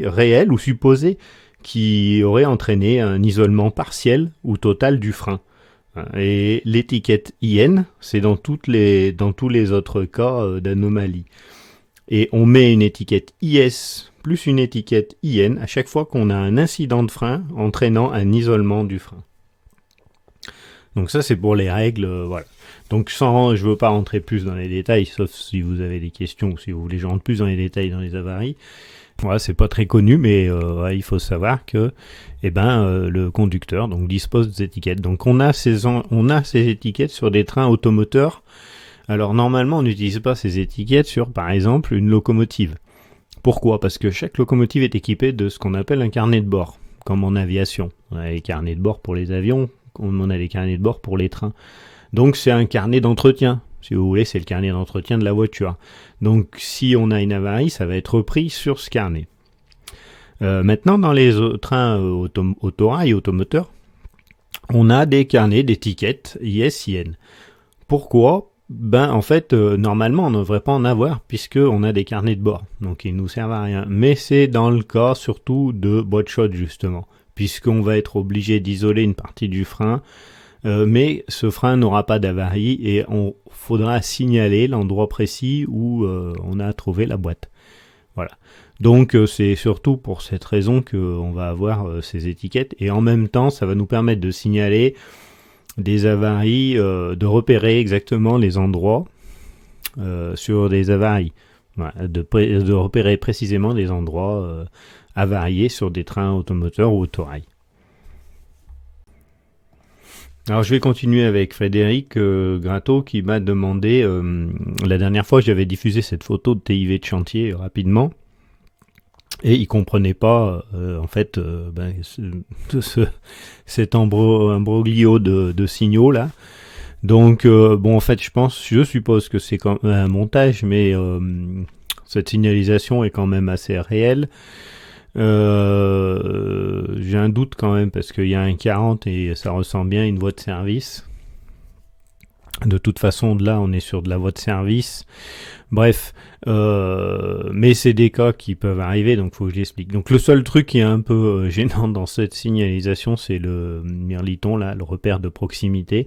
réelle ou supposée qui aurait entraîné un isolement partiel ou total du frein. Et l'étiquette IN, c'est dans tous les autres cas d'anomalie. Et on met une étiquette IS plus une étiquette IN à chaque fois qu'on a un incident de frein entraînant un isolement du frein. Donc ça c'est pour les règles, voilà. Donc je veux pas rentrer plus dans les détails, sauf si vous avez des questions ou si vous voulez que je rentre plus dans les détails dans les avaries. Voilà, c'est pas très connu, mais il faut savoir que le conducteur donc dispose des étiquettes. Donc on a ces étiquettes sur des trains automoteurs. Alors normalement on n'utilise pas ces étiquettes sur par exemple une locomotive. Pourquoi ? Parce que chaque locomotive est équipée de ce qu'on appelle un carnet de bord, comme en aviation. On a les carnets de bord pour les avions, on a les carnets de bord pour les trains. Donc c'est un carnet d'entretien, si vous voulez, c'est le carnet d'entretien de la voiture. Donc si on a une avarie, ça va être repris sur ce carnet. Maintenant, dans les trains autorail, automoteurs, on a des carnets d'étiquettes IS-IN. Pourquoi ? Normalement, on ne devrait pas en avoir puisqu'on a des carnets de bord. Donc ils nous servent à rien. Mais c'est dans le cas surtout de boîte chaude justement, puisqu'on va être obligé d'isoler une partie du frein. Mais ce frein n'aura pas d'avarie et on faudra signaler l'endroit précis où on a trouvé la boîte. Voilà. Donc c'est surtout pour cette raison qu'on va avoir ces étiquettes et en même temps ça va nous permettre de signaler des avaries, de repérer exactement les endroits sur des avaries. Voilà, de repérer précisément des endroits avariés sur des trains automoteurs ou autorail. Alors je vais continuer avec Frédéric Gratteau qui m'a demandé, la dernière fois j'avais diffusé cette photo de TIV de chantier rapidement, et il comprenait pas cet imbroglio de signaux là. Donc je suppose que c'est quand même un montage, mais cette signalisation est quand même assez réelle. J'ai un doute quand même parce qu'il y a un 40 et ça ressemble bien à une voie de service. De toute façon, de là, on est sur de la voie de service. Bref, mais c'est des cas qui peuvent arriver, donc faut que je l'explique. Donc le seul truc qui est un peu gênant dans cette signalisation, c'est le mirliton là, le repère de proximité,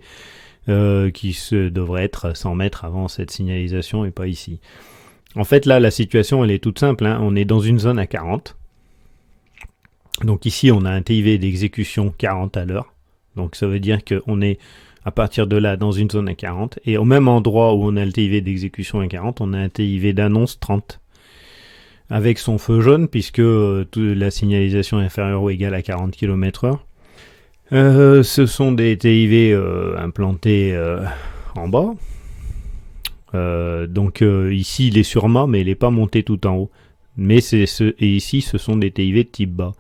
qui devrait être 100 mètres avant cette signalisation et pas ici. En fait, là, la situation, elle est toute simple. On est dans une zone à 40. Donc ici, on a un TIV d'exécution 40 à l'heure. Donc ça veut dire qu'on est à partir de là dans une zone à 40. Et au même endroit où on a le TIV d'exécution à 40, on a un TIV d'annonce 30. Avec son feu jaune, puisque la signalisation est inférieure ou égale à 40 km/h. Ce sont des TIV implantés en bas. Donc ici, il est sur mât, mais il n'est pas monté tout en haut. Mais et ici, ce sont des TIV de type bas.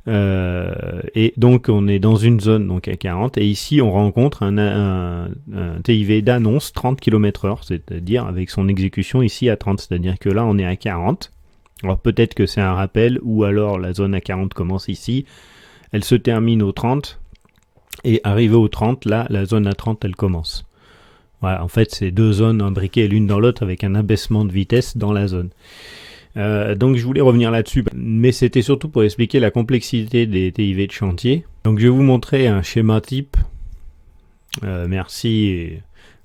Et donc, on est dans une zone donc à 40. Et ici, on rencontre un TIV d'annonce 30 km/h, c'est-à-dire avec son exécution ici à 30. C'est-à-dire que là, on est à 40. Alors peut-être que c'est un rappel, ou alors la zone à 40 commence ici, elle se termine au 30, et arrivé au 30, là, la zone à 30, elle commence. Voilà, en fait, c'est deux zones imbriquées l'une dans l'autre avec un abaissement de vitesse dans la zone. Donc je voulais revenir là-dessus, mais c'était surtout pour expliquer la complexité des TIV de chantier. Donc je vais vous montrer un schéma type. Merci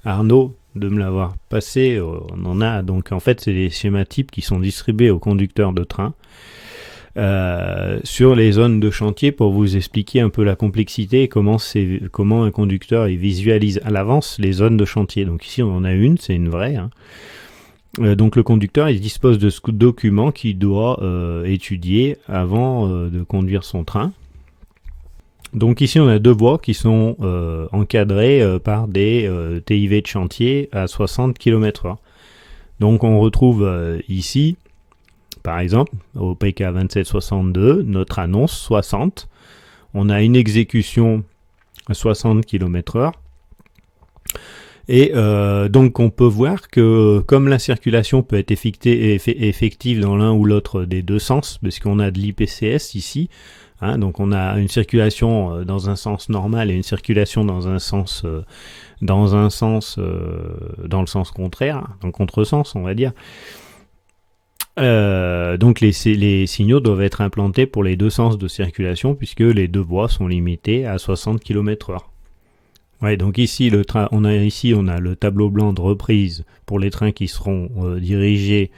Arnaud de me l'avoir passé. On en a donc en fait c'est des schémas types qui sont distribués aux conducteurs de train sur les zones de chantier pour vous expliquer un peu la complexité et comment un conducteur il visualise à l'avance les zones de chantier. Donc ici on en a une, c'est une vraie. Donc le conducteur il dispose de ce document qu'il doit étudier avant de conduire son train. Donc ici on a deux voies qui sont encadrées par des TIV de chantier à 60 km/h. Donc on retrouve ici, par exemple, au PK 2762, notre annonce 60. On a une exécution à 60 km/h. Et donc on peut voir que comme la circulation peut être effective dans l'un ou l'autre des deux sens, parce qu'on a de l'IPCS ici, donc on a une circulation dans un sens normal et une circulation dans le sens contraire, dans le contresens on va dire. Donc les signaux doivent être implantés pour les deux sens de circulation puisque les deux voies sont limitées à 60 km/h. Ouais, donc ici on a le tableau blanc de reprise pour les trains qui seront dirigés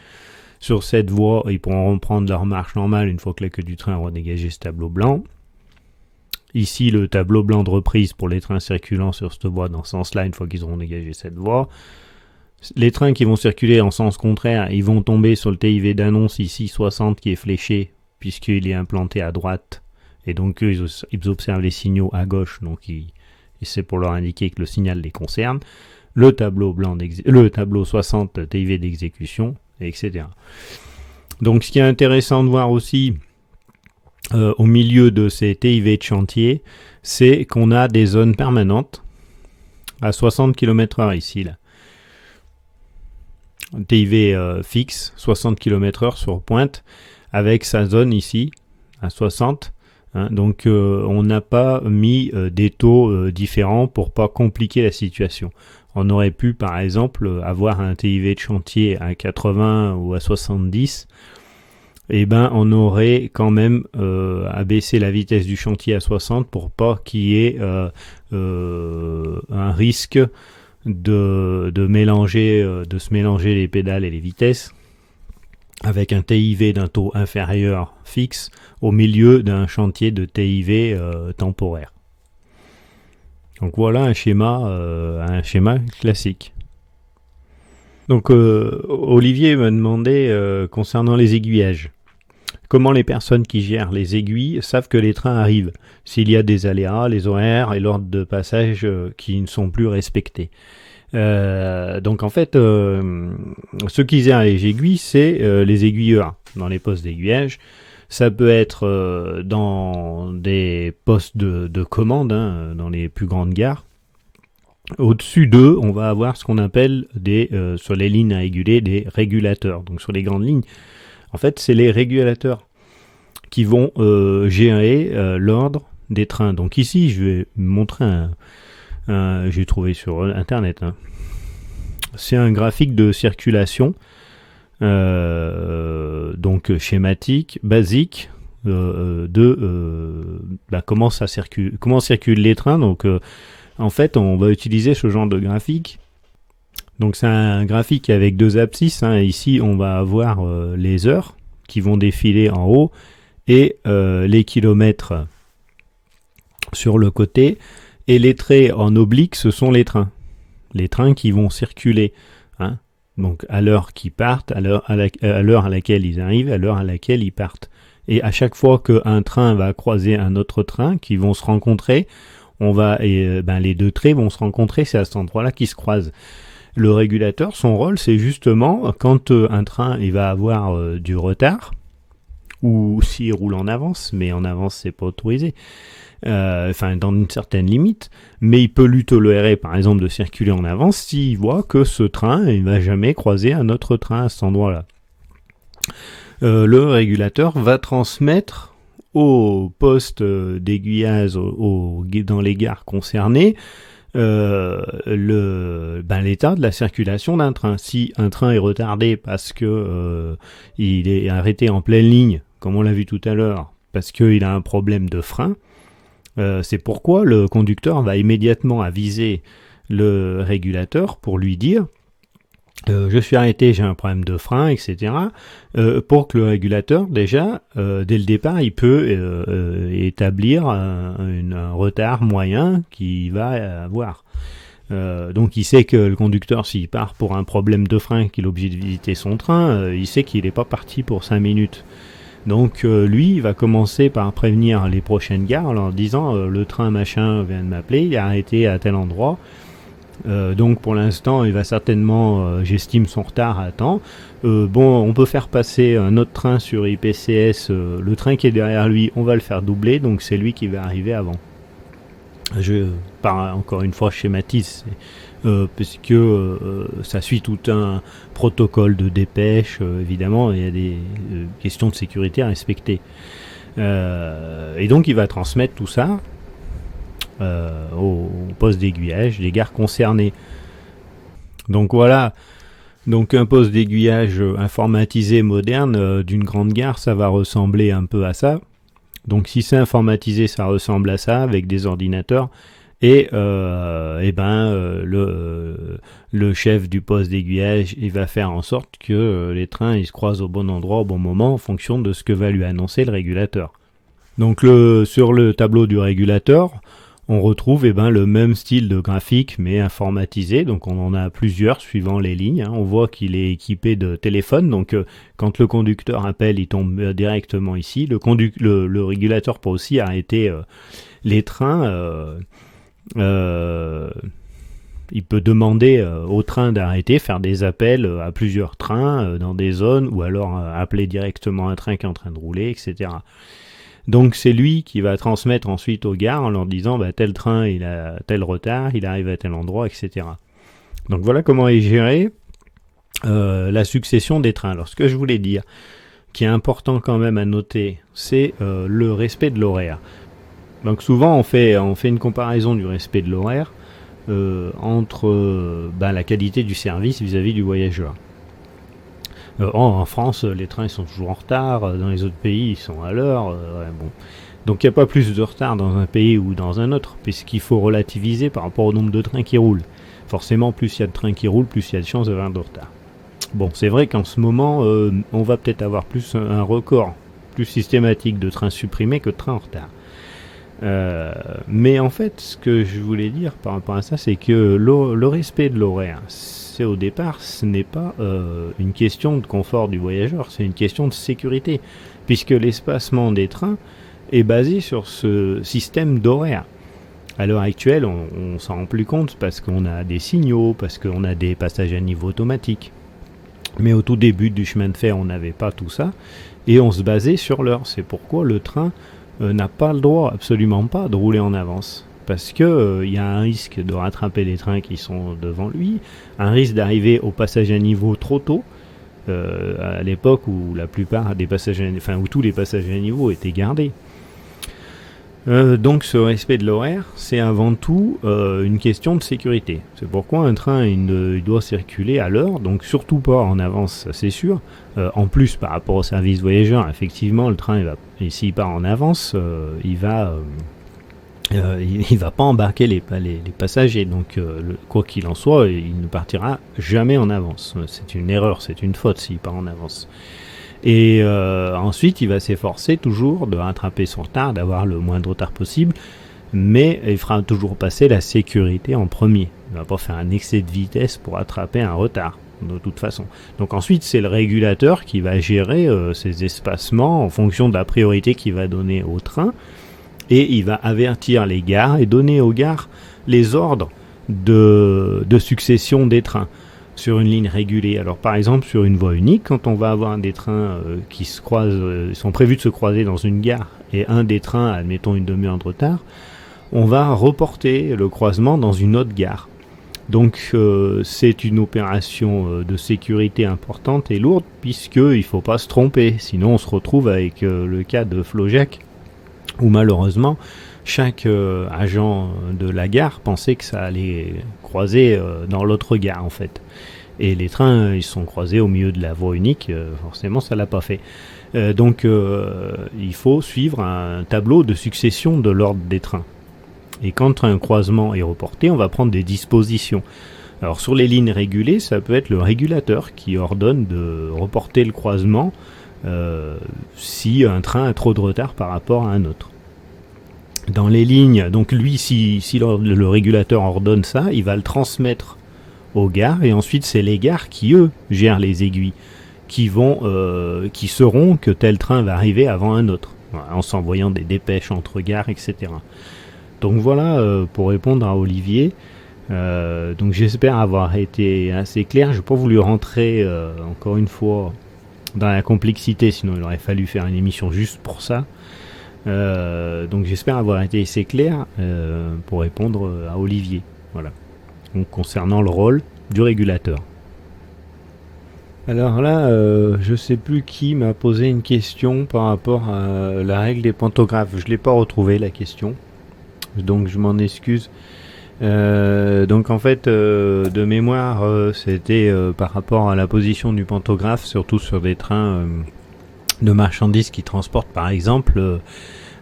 sur cette voie. Ils pourront reprendre leur marche normale une fois que la queue du train aura dégagé ce tableau blanc. Ici le tableau blanc de reprise pour les trains circulant sur cette voie dans ce sens-là une fois qu'ils auront dégagé cette voie. Les trains qui vont circuler en sens contraire, ils vont tomber sur le TIV d'annonce ici 60 qui est fléché puisqu'il est implanté à droite et donc eux ils observent les signaux à gauche, donc et c'est pour leur indiquer que le signal les concerne. Le tableau 60 TIV d'exécution, etc. Donc ce qui est intéressant de voir aussi au milieu de ces TIV de chantier, c'est qu'on a des zones permanentes à 60 km/h ici là. TIV fixe, 60 km/h sur pointe, avec sa zone ici à 60. Donc on n'a pas mis des taux différents pour pas compliquer la situation. On aurait pu par exemple avoir un TIV de chantier à 80 ou à 70. Et on aurait quand même abaissé la vitesse du chantier à 60 pour pas qu'il y ait un risque de se mélanger les pédales et les vitesses avec un TIV d'un taux inférieur fixe au milieu d'un chantier de TIV temporaire. Donc voilà un schéma classique. Donc Olivier me demandait concernant les aiguillages. Comment les personnes qui gèrent les aiguilles savent que les trains arrivent, s'il y a des aléas, les horaires et l'ordre de passage qui ne sont plus respectés. Donc en fait, ceux qui gèrent les aiguilles, c'est les aiguilleurs dans les postes d'aiguillage. Ça peut être dans des postes de commande, dans les plus grandes gares. Au-dessus d'eux, on va avoir ce qu'on appelle sur les lignes à réguler, des régulateurs. Donc sur les grandes lignes, en fait, c'est les régulateurs qui vont gérer l'ordre des trains. Donc ici, je vais montrer j'ai trouvé sur internet. C'est un graphique de circulation, donc schématique, basique, comment circulent les trains. Donc en fait, on va utiliser ce genre de graphique. Donc c'est un graphique avec deux abscisses. Ici, on va avoir les heures qui vont défiler en haut et les kilomètres sur le côté, et les traits en oblique, ce sont les trains. Les trains qui vont circuler, hein. Donc à l'heure qu'ils partent, à l'heure à laquelle ils arrivent, à l'heure à laquelle ils partent. Et à chaque fois qu'un train va croiser un autre train, qui vont se rencontrer, les deux traits vont se rencontrer, c'est à cet endroit-là qu'ils se croisent. Le régulateur, son rôle, c'est justement, quand un train il va avoir du retard, ou s'il roule en avance, mais en avance c'est pas autorisé, dans une certaine limite, mais il peut lui tolérer par exemple de circuler en avance s'il voit que ce train il va jamais croiser un autre train à cet endroit-là. Le régulateur va transmettre au poste d'aiguillage dans les gares concernées l'état de la circulation d'un train. Si un train est retardé parce que il est arrêté en pleine ligne, comme on l'a vu tout à l'heure, parce qu'il a un problème de frein, c'est pourquoi le conducteur va immédiatement aviser le régulateur pour lui dire je suis arrêté, j'ai un problème de frein, etc. Pour que le régulateur, déjà, dès le départ, il peut établir un retard moyen qu'il va avoir. Donc il sait que le conducteur, s'il part pour un problème de frein, qu'il est obligé de visiter son train, il sait qu'il n'est pas parti pour 5 minutes. Donc lui, il va commencer par prévenir les prochaines gares en leur disant le train machin vient de m'appeler, il est arrêté à tel endroit. Donc pour l'instant, il va certainement, j'estime son retard à temps. On peut faire passer un autre train sur IPCS, le train qui est derrière lui, on va le faire doubler, donc c'est lui qui va arriver avant. Je parle encore une fois, schématise, parce que ça suit tout un protocole de dépêche, évidemment, il y a des questions de sécurité à respecter. Et donc il va transmettre tout ça au poste d'aiguillage des gares concernées. Donc voilà, donc un poste d'aiguillage informatisé moderne d'une grande gare, ça va ressembler un peu à ça. Donc si c'est informatisé, ça ressemble à ça, avec des ordinateurs. Et le chef du poste d'aiguillage, il va faire en sorte que les trains ils se croisent au bon endroit au bon moment en fonction de ce que va lui annoncer le régulateur. Donc sur le tableau du régulateur, on retrouve le même style de graphique mais informatisé. Donc on en a plusieurs suivant les lignes. On voit qu'il est équipé de téléphone. Donc quand le conducteur appelle, il tombe directement ici. Le régulateur peut aussi arrêter les trains. Il peut demander au train d'arrêter, faire des appels à plusieurs trains dans des zones, ou alors appeler directement un train qui est en train de rouler, etc. Donc c'est lui qui va transmettre ensuite aux gares en leur disant tel train il a tel retard, il arrive à tel endroit, etc. Donc voilà comment est gérée la succession des trains. Alors ce que je voulais dire, qui est important quand même à noter, c'est le respect de l'horaire. Donc souvent on fait une comparaison du respect de l'horaire entre la qualité du service vis-à-vis du voyageur. En France, les trains ils sont toujours en retard, dans les autres pays ils sont à l'heure. Donc il n'y a pas plus de retard dans un pays ou dans un autre, puisqu'il faut relativiser par rapport au nombre de trains qui roulent. Forcément, plus il y a de trains qui roulent, plus il y a de chances d'avoir de retard. Bon, c'est vrai qu'en ce moment, on va peut-être avoir plus un record plus systématique de trains supprimés que de trains en retard. Mais en fait, ce que je voulais dire par rapport à ça, c'est que le respect de l'horaire, c'est au départ, ce n'est pas une question de confort du voyageur, c'est une question de sécurité, puisque l'espacement des trains est basé sur ce système d'horaire. À l'heure actuelle, on s'en rend plus compte parce qu'on a des signaux, parce qu'on a des passages à niveau automatique. Mais au tout début du chemin de fer, on n'avait pas tout ça, et on se basait sur l'heure. C'est pourquoi le train n'a pas le droit, absolument pas, de rouler en avance. Parce que y a un risque de rattraper les trains qui sont devant lui, un risque d'arriver au passage à niveau trop tôt, à l'époque où la plupart des passages où tous les passages à niveau étaient gardés. Donc ce respect de l'horaire, c'est avant tout une question de sécurité. C'est pourquoi un train il doit circuler à l'heure, donc surtout pas en avance, ça c'est sûr. En plus, par rapport au service voyageur, effectivement, le train, s'il part en avance, il va pas embarquer les passagers. Donc quoi qu'il en soit, il ne partira jamais en avance. C'est une erreur, c'est une faute s'il part en avance. Et ensuite, il va s'efforcer toujours de rattraper son retard, d'avoir le moins de retard possible, mais il fera toujours passer la sécurité en premier. Il ne va pas faire un excès de vitesse pour attraper un retard, de toute façon. Donc ensuite, c'est le régulateur qui va gérer ces espacements en fonction de la priorité qu'il va donner au train, et il va avertir les gares et donner aux gares les ordres de succession des trains sur une ligne régulée. Alors par exemple sur une voie unique, quand on va avoir des trains qui se croisent, sont prévus de se croiser dans une gare, et un des trains, admettons une demi-heure de retard, on va reporter le croisement dans une autre gare. Donc c'est une opération de sécurité importante et lourde, puisqu'il ne faut pas se tromper, sinon on se retrouve avec le cas de Flaujac, où malheureusement chaque agent de la gare pensait que ça allait croiser dans l'autre gare en fait. Et les trains, ils sont croisés au milieu de la voie unique, forcément ça l'a pas fait. Donc il faut suivre un tableau de succession de l'ordre des trains. Et quand un croisement est reporté, on va prendre des dispositions. Alors sur les lignes régulées, ça peut être le régulateur qui ordonne de reporter le croisement si un train a trop de retard par rapport à un autre. Dans les lignes, donc lui, si le régulateur ordonne ça, il va le transmettre aux gares, et ensuite c'est les gares qui, eux, gèrent les aiguilles, qui sauront que tel train va arriver avant un autre, en s'envoyant des dépêches entre gares, etc. Donc voilà, pour répondre à Olivier, donc j'espère avoir été assez clair. Je n'ai pas voulu rentrer, encore une fois, dans la complexité, sinon il aurait fallu faire une émission juste pour ça. Donc j'espère avoir été assez clair pour répondre à Olivier. Voilà. Donc concernant le rôle du régulateur. Alors là, je sais plus qui m'a posé une question par rapport à la règle des pantographes. Je l'ai pas retrouvée la question, donc je m'en excuse. Donc en fait, de mémoire, c'était par rapport à la position du pantographe, surtout sur des trains de marchandises qui transportent par exemple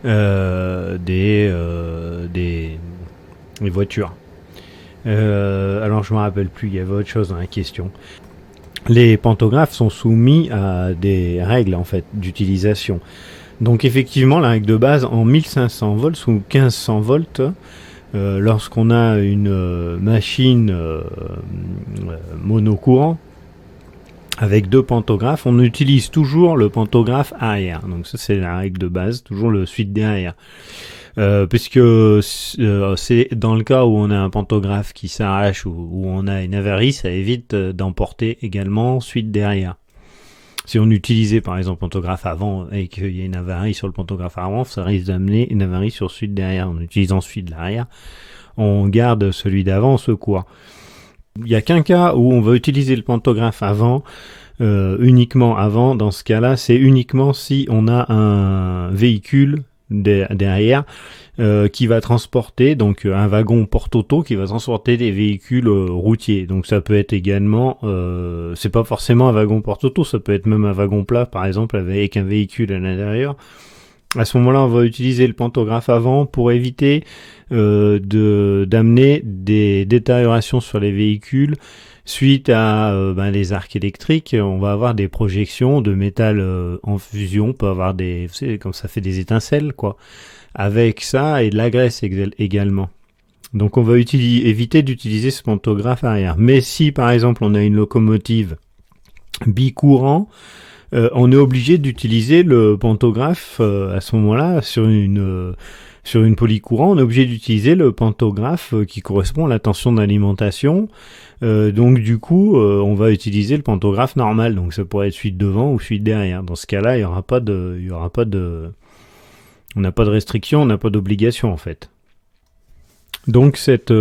des voitures. Alors je me rappelle plus, il y avait autre chose dans la question. Les pantographes sont soumis à des règles en fait d'utilisation. Donc effectivement, la règle de base en 1500 volts ou 1500 volts, lorsqu'on a une machine monocourant avec deux pantographes, on utilise toujours le pantographe arrière. Donc ça c'est la règle de base, toujours le suite derrière. Puisque c'est dans le cas où on a un pantographe qui s'arrache ou où on a une avarie, ça évite d'emporter également suite derrière. Si on utilisait par exemple pantographe avant et qu'il y a une avarie sur le pantographe avant, ça risque d'amener une avarie sur suite derrière. En utilisant suite de l'arrière, on garde celui d'avant en secours. Il n'y a qu'un cas où on va utiliser le pantographe avant, uniquement avant. Dans ce cas-là, c'est uniquement si on a un véhicule derrière qui va transporter, donc un wagon porte-auto qui va transporter des véhicules routiers. Donc ça peut être également, c'est pas forcément un wagon porte-auto, ça peut être même un wagon plat par exemple avec un véhicule à l'intérieur. À ce moment-là, on va utiliser le pantographe avant pour éviter d'amener des détériorations sur les véhicules. Suite à les arcs électriques, on va avoir des projections de métal en fusion, on peut avoir des, vous savez, comme ça fait des étincelles, quoi. Avec ça et de la graisse également. Donc on va éviter d'utiliser ce pantographe arrière. Mais si par exemple on a une locomotive bicourant, on est obligé d'utiliser le pantographe à ce moment-là sur une polycourant, on est obligé d'utiliser le pantographe qui correspond à la tension d'alimentation. Donc du coup, on va utiliser le pantographe normal. Donc ça pourrait être suite devant ou suite derrière. Dans ce cas-là, on n'a pas de restriction, on n'a pas d'obligation en fait. Donc cette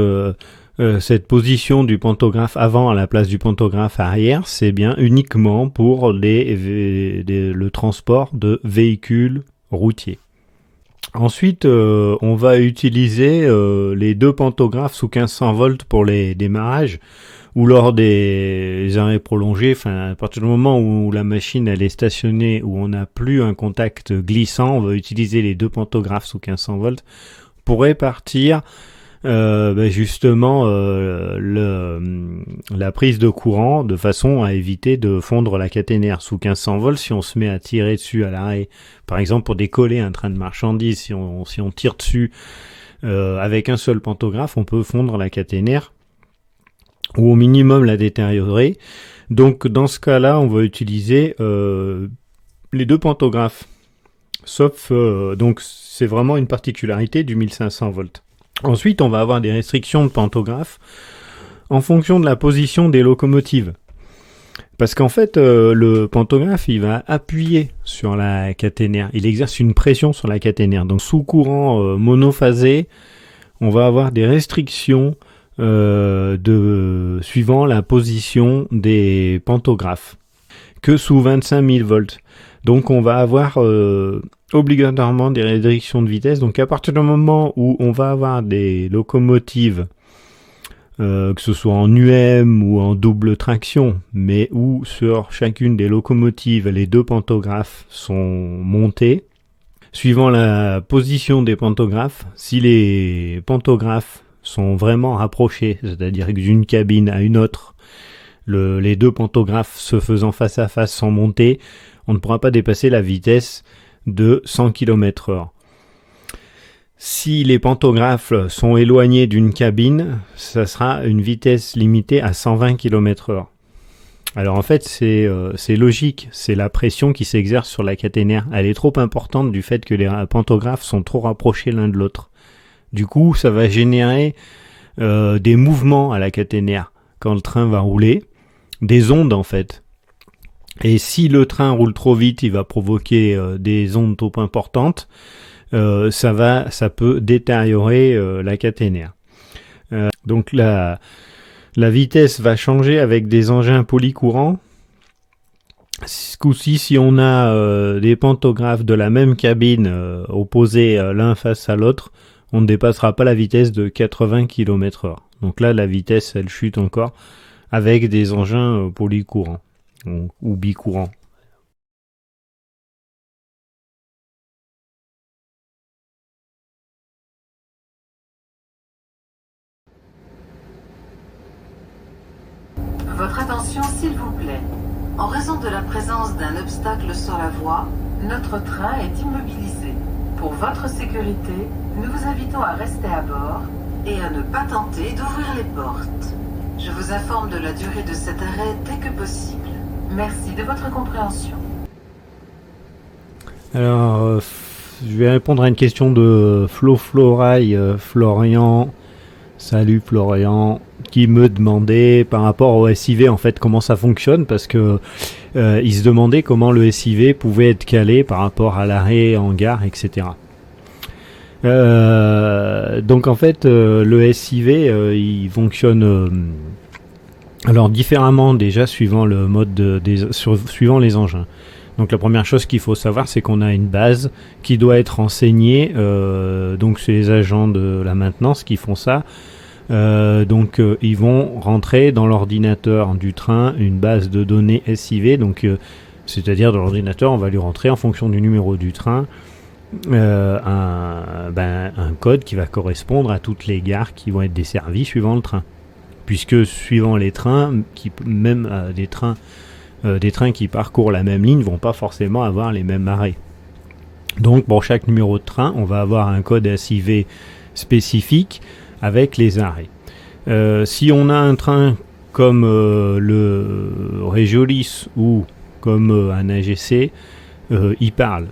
position du pantographe avant à la place du pantographe arrière, c'est bien uniquement pour le transport de véhicules routiers. Ensuite, on va utiliser les deux pantographes sous 1500 volts pour les démarrages ou lors des arrêts prolongés. Enfin, à partir du moment où la machine elle est stationnée, où on n'a plus un contact glissant, on va utiliser les deux pantographes sous 1500 volts pour répartir justement la prise de courant de façon à éviter de fondre la caténaire sous 1500 volts. Si on se met à tirer dessus à l'arrêt, par exemple pour décoller un train de marchandises, si on tire dessus avec un seul pantographe, on peut fondre la caténaire ou au minimum la détériorer. Donc dans ce cas-là, on va utiliser les deux pantographes. Sauf, donc c'est vraiment une particularité du 1500 volts. Ensuite, on va avoir des restrictions de pantographe en fonction de la position des locomotives. Parce qu'en fait, le pantographe, il va appuyer sur la caténaire. Il exerce une pression sur la caténaire. Donc sous courant monophasé, on va avoir des restrictions suivant la position des pantographes que sous 25 000 volts. Donc on va avoir obligatoirement des réductions de vitesse. Donc à partir du moment où on va avoir des locomotives, que ce soit en UM ou en double traction, mais où sur chacune des locomotives les deux pantographes sont montés, suivant la position des pantographes, si les pantographes sont vraiment rapprochés, c'est-à-dire d'une cabine à une autre, les deux pantographes se faisant face à face sans monter, on ne pourra pas dépasser la vitesse de 100 km/h. Si les pantographes sont éloignés d'une cabine, ça sera une vitesse limitée à 120 km/h. Alors en fait, c'est logique, c'est la pression qui s'exerce sur la caténaire. Elle est trop importante du fait que les pantographes sont trop rapprochés l'un de l'autre. Du coup, ça va générer des mouvements à la caténaire quand le train va rouler, des ondes en fait. Et si le train roule trop vite, il va provoquer des ondes trop importantes. Ça peut détériorer la caténaire. Donc la vitesse va changer avec des engins polycourants. Ce coup-ci, si on a des pantographes de la même cabine opposés l'un face à l'autre, on ne dépassera pas la vitesse de 80 km/h. Donc là, la vitesse, elle chute encore avec des engins polycourants ou bicourants. Votre attention, s'il vous plaît. En raison de la présence d'un obstacle sur la voie, notre train est immobilisé. Pour votre sécurité, nous vous invitons à rester à bord et à ne pas tenter d'ouvrir les portes. Je vous informe de la durée de cet arrêt dès que possible. Merci de votre compréhension. Alors, je vais répondre à une question de Florian. Salut Florian, qui me demandait par rapport au SIV en fait comment ça fonctionne, parce que il se demandait comment le SIV pouvait être calé par rapport à l'arrêt en gare, etc. Donc en fait le SIV il fonctionne alors différemment déjà suivant le mode suivant les engins. Donc la première chose qu'il faut savoir, c'est qu'on a une base qui doit être renseignée, donc c'est les agents de la maintenance qui font ça. Ils vont rentrer dans l'ordinateur du train une base de données SIV, donc c'est-à-dire dans l'ordinateur on va lui rentrer en fonction du numéro du train un code qui va correspondre à toutes les gares qui vont être desservies suivant le train. Puisque suivant les trains, des trains qui parcourent la même ligne vont pas forcément avoir les mêmes arrêts. Donc pour chaque numéro de train, on va avoir un code SIV spécifique avec les arrêts. Si on a un train comme le Regiolis ou comme un AGC, il parle.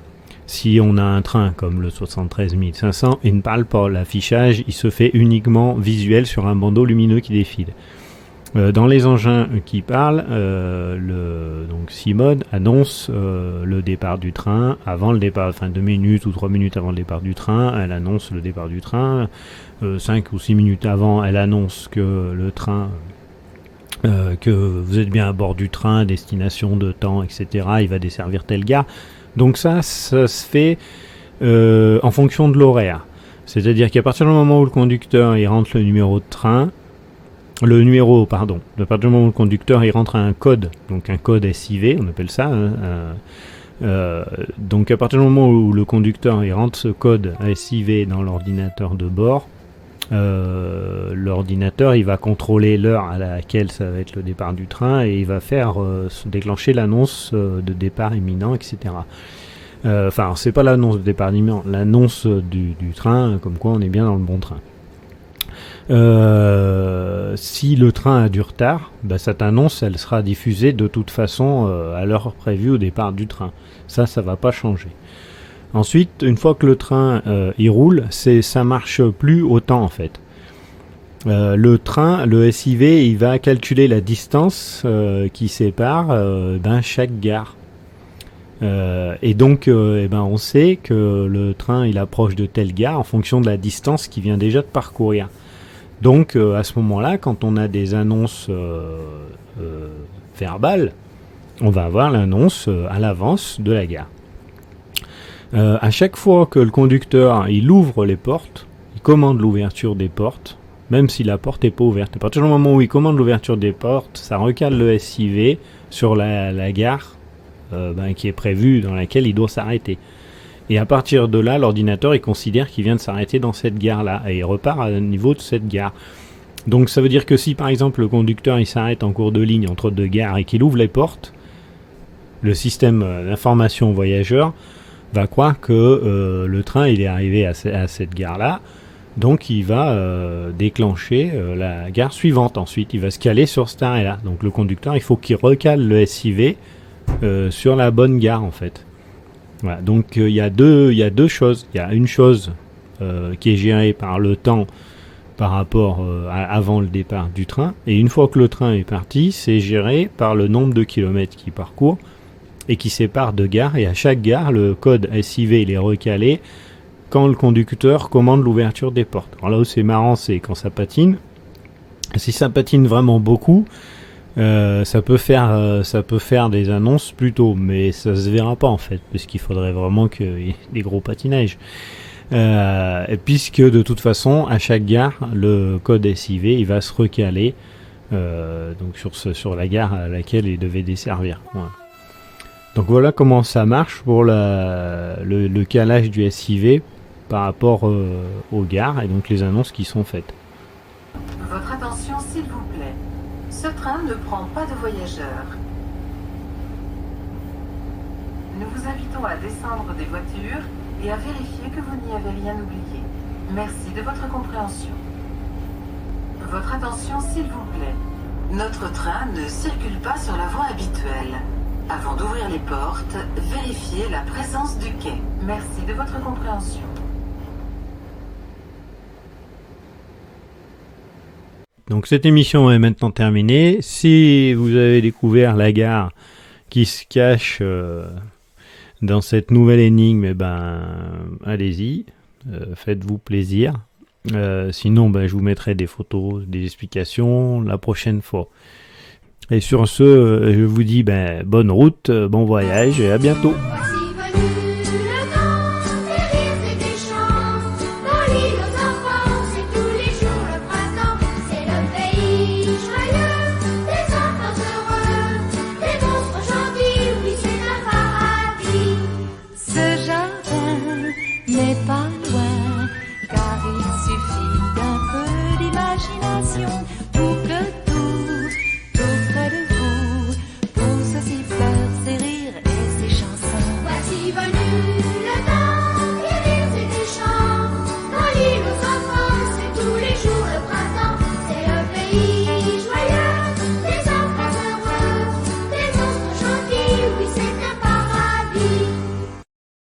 Si on a un train comme le 73 500, il ne parle pas. L'affichage, il se fait uniquement visuel sur un bandeau lumineux qui défile. Dans les engins qui parlent, donc C-Mode annonce le départ du train avant le départ, 2 minutes ou 3 minutes avant le départ du train, elle annonce le départ du train. 5 ou 6 minutes avant, elle annonce que le train, que vous êtes bien à bord du train, destination de temps, etc. Il va desservir telle gare. Donc ça se fait en fonction de l'horaire. C'est-à-dire qu'à partir du moment où le conducteur il rentre le numéro de train, à partir du moment où le conducteur il rentre un code, donc un code SIV, on appelle ça. Donc à partir du moment où le conducteur il rentre ce code SIV dans l'ordinateur de bord, l'ordinateur il va contrôler l'heure à laquelle ça va être le départ du train et il va faire se déclencher l'annonce de départ imminent, etc. Enfin, c'est pas l'annonce de départ imminent, l'annonce du train, comme quoi on est bien dans le bon train. Si le train a du retard, bah, cette annonce elle sera diffusée de toute façon à l'heure prévue au départ du train. Ça va pas changer. Ensuite, une fois que le train il roule, ça marche plus autant en fait. Le train, le SIV, il va calculer la distance qui sépare chaque gare. Et donc, on sait que le train il approche de telle gare en fonction de la distance qu'il vient déjà de parcourir. Donc, à ce moment-là, quand on a des annonces verbales, on va avoir l'annonce à l'avance de la gare. À chaque fois que le conducteur il ouvre les portes, il commande l'ouverture des portes, même si la porte n'est pas ouverte. À partir du moment où il commande l'ouverture des portes, ça recale le SIV sur la gare qui est prévue, dans laquelle il doit s'arrêter. Et à partir de là, l'ordinateur il considère qu'il vient de s'arrêter dans cette gare-là et il repart à niveau de cette gare. Donc ça veut dire que si par exemple le conducteur il s'arrête en cours de ligne entre deux gares et qu'il ouvre les portes, le système d'information voyageur va croire que le train il est arrivé à cette gare-là, donc il va déclencher la gare suivante. Ensuite, il va se caler sur cet arrêt-là. Donc le conducteur, il faut qu'il recale le SIV sur la bonne gare en fait. Voilà. Donc il y a deux choses. Il y a une chose qui est gérée par le temps par rapport avant le départ du train, et une fois que le train est parti, c'est géré par le nombre de kilomètres qu'il parcourt et qui sépare deux gares, et à chaque gare, le code SIV il est recalé quand le conducteur commande l'ouverture des portes. Alors là où c'est marrant, c'est quand ça patine. Si ça patine vraiment beaucoup, ça peut faire des annonces plus tôt, mais ça se verra pas en fait, parce qu'il faudrait vraiment qu'il y ait des gros patinages. Et puisque de toute façon, à chaque gare, le code SIV il va se recaler donc sur la gare à laquelle il devait desservir. Voilà. Donc voilà comment ça marche pour le calage du SIV par rapport aux gares et donc les annonces qui sont faites. Votre attention s'il vous plaît. Ce train ne prend pas de voyageurs. Nous vous invitons à descendre des voitures et à vérifier que vous n'y avez rien oublié. Merci de votre compréhension. Votre attention s'il vous plaît. Notre train ne circule pas sur la voie habituelle. Avant d'ouvrir les portes, vérifiez la présence du quai. Merci de votre compréhension. Donc cette émission est maintenant terminée. Si vous avez découvert la gare qui se cache dans cette nouvelle énigme, allez-y, faites-vous plaisir. Sinon, je vous mettrai des photos, des explications la prochaine fois. Et sur ce, je vous dis bonne route, bon voyage et à bientôt.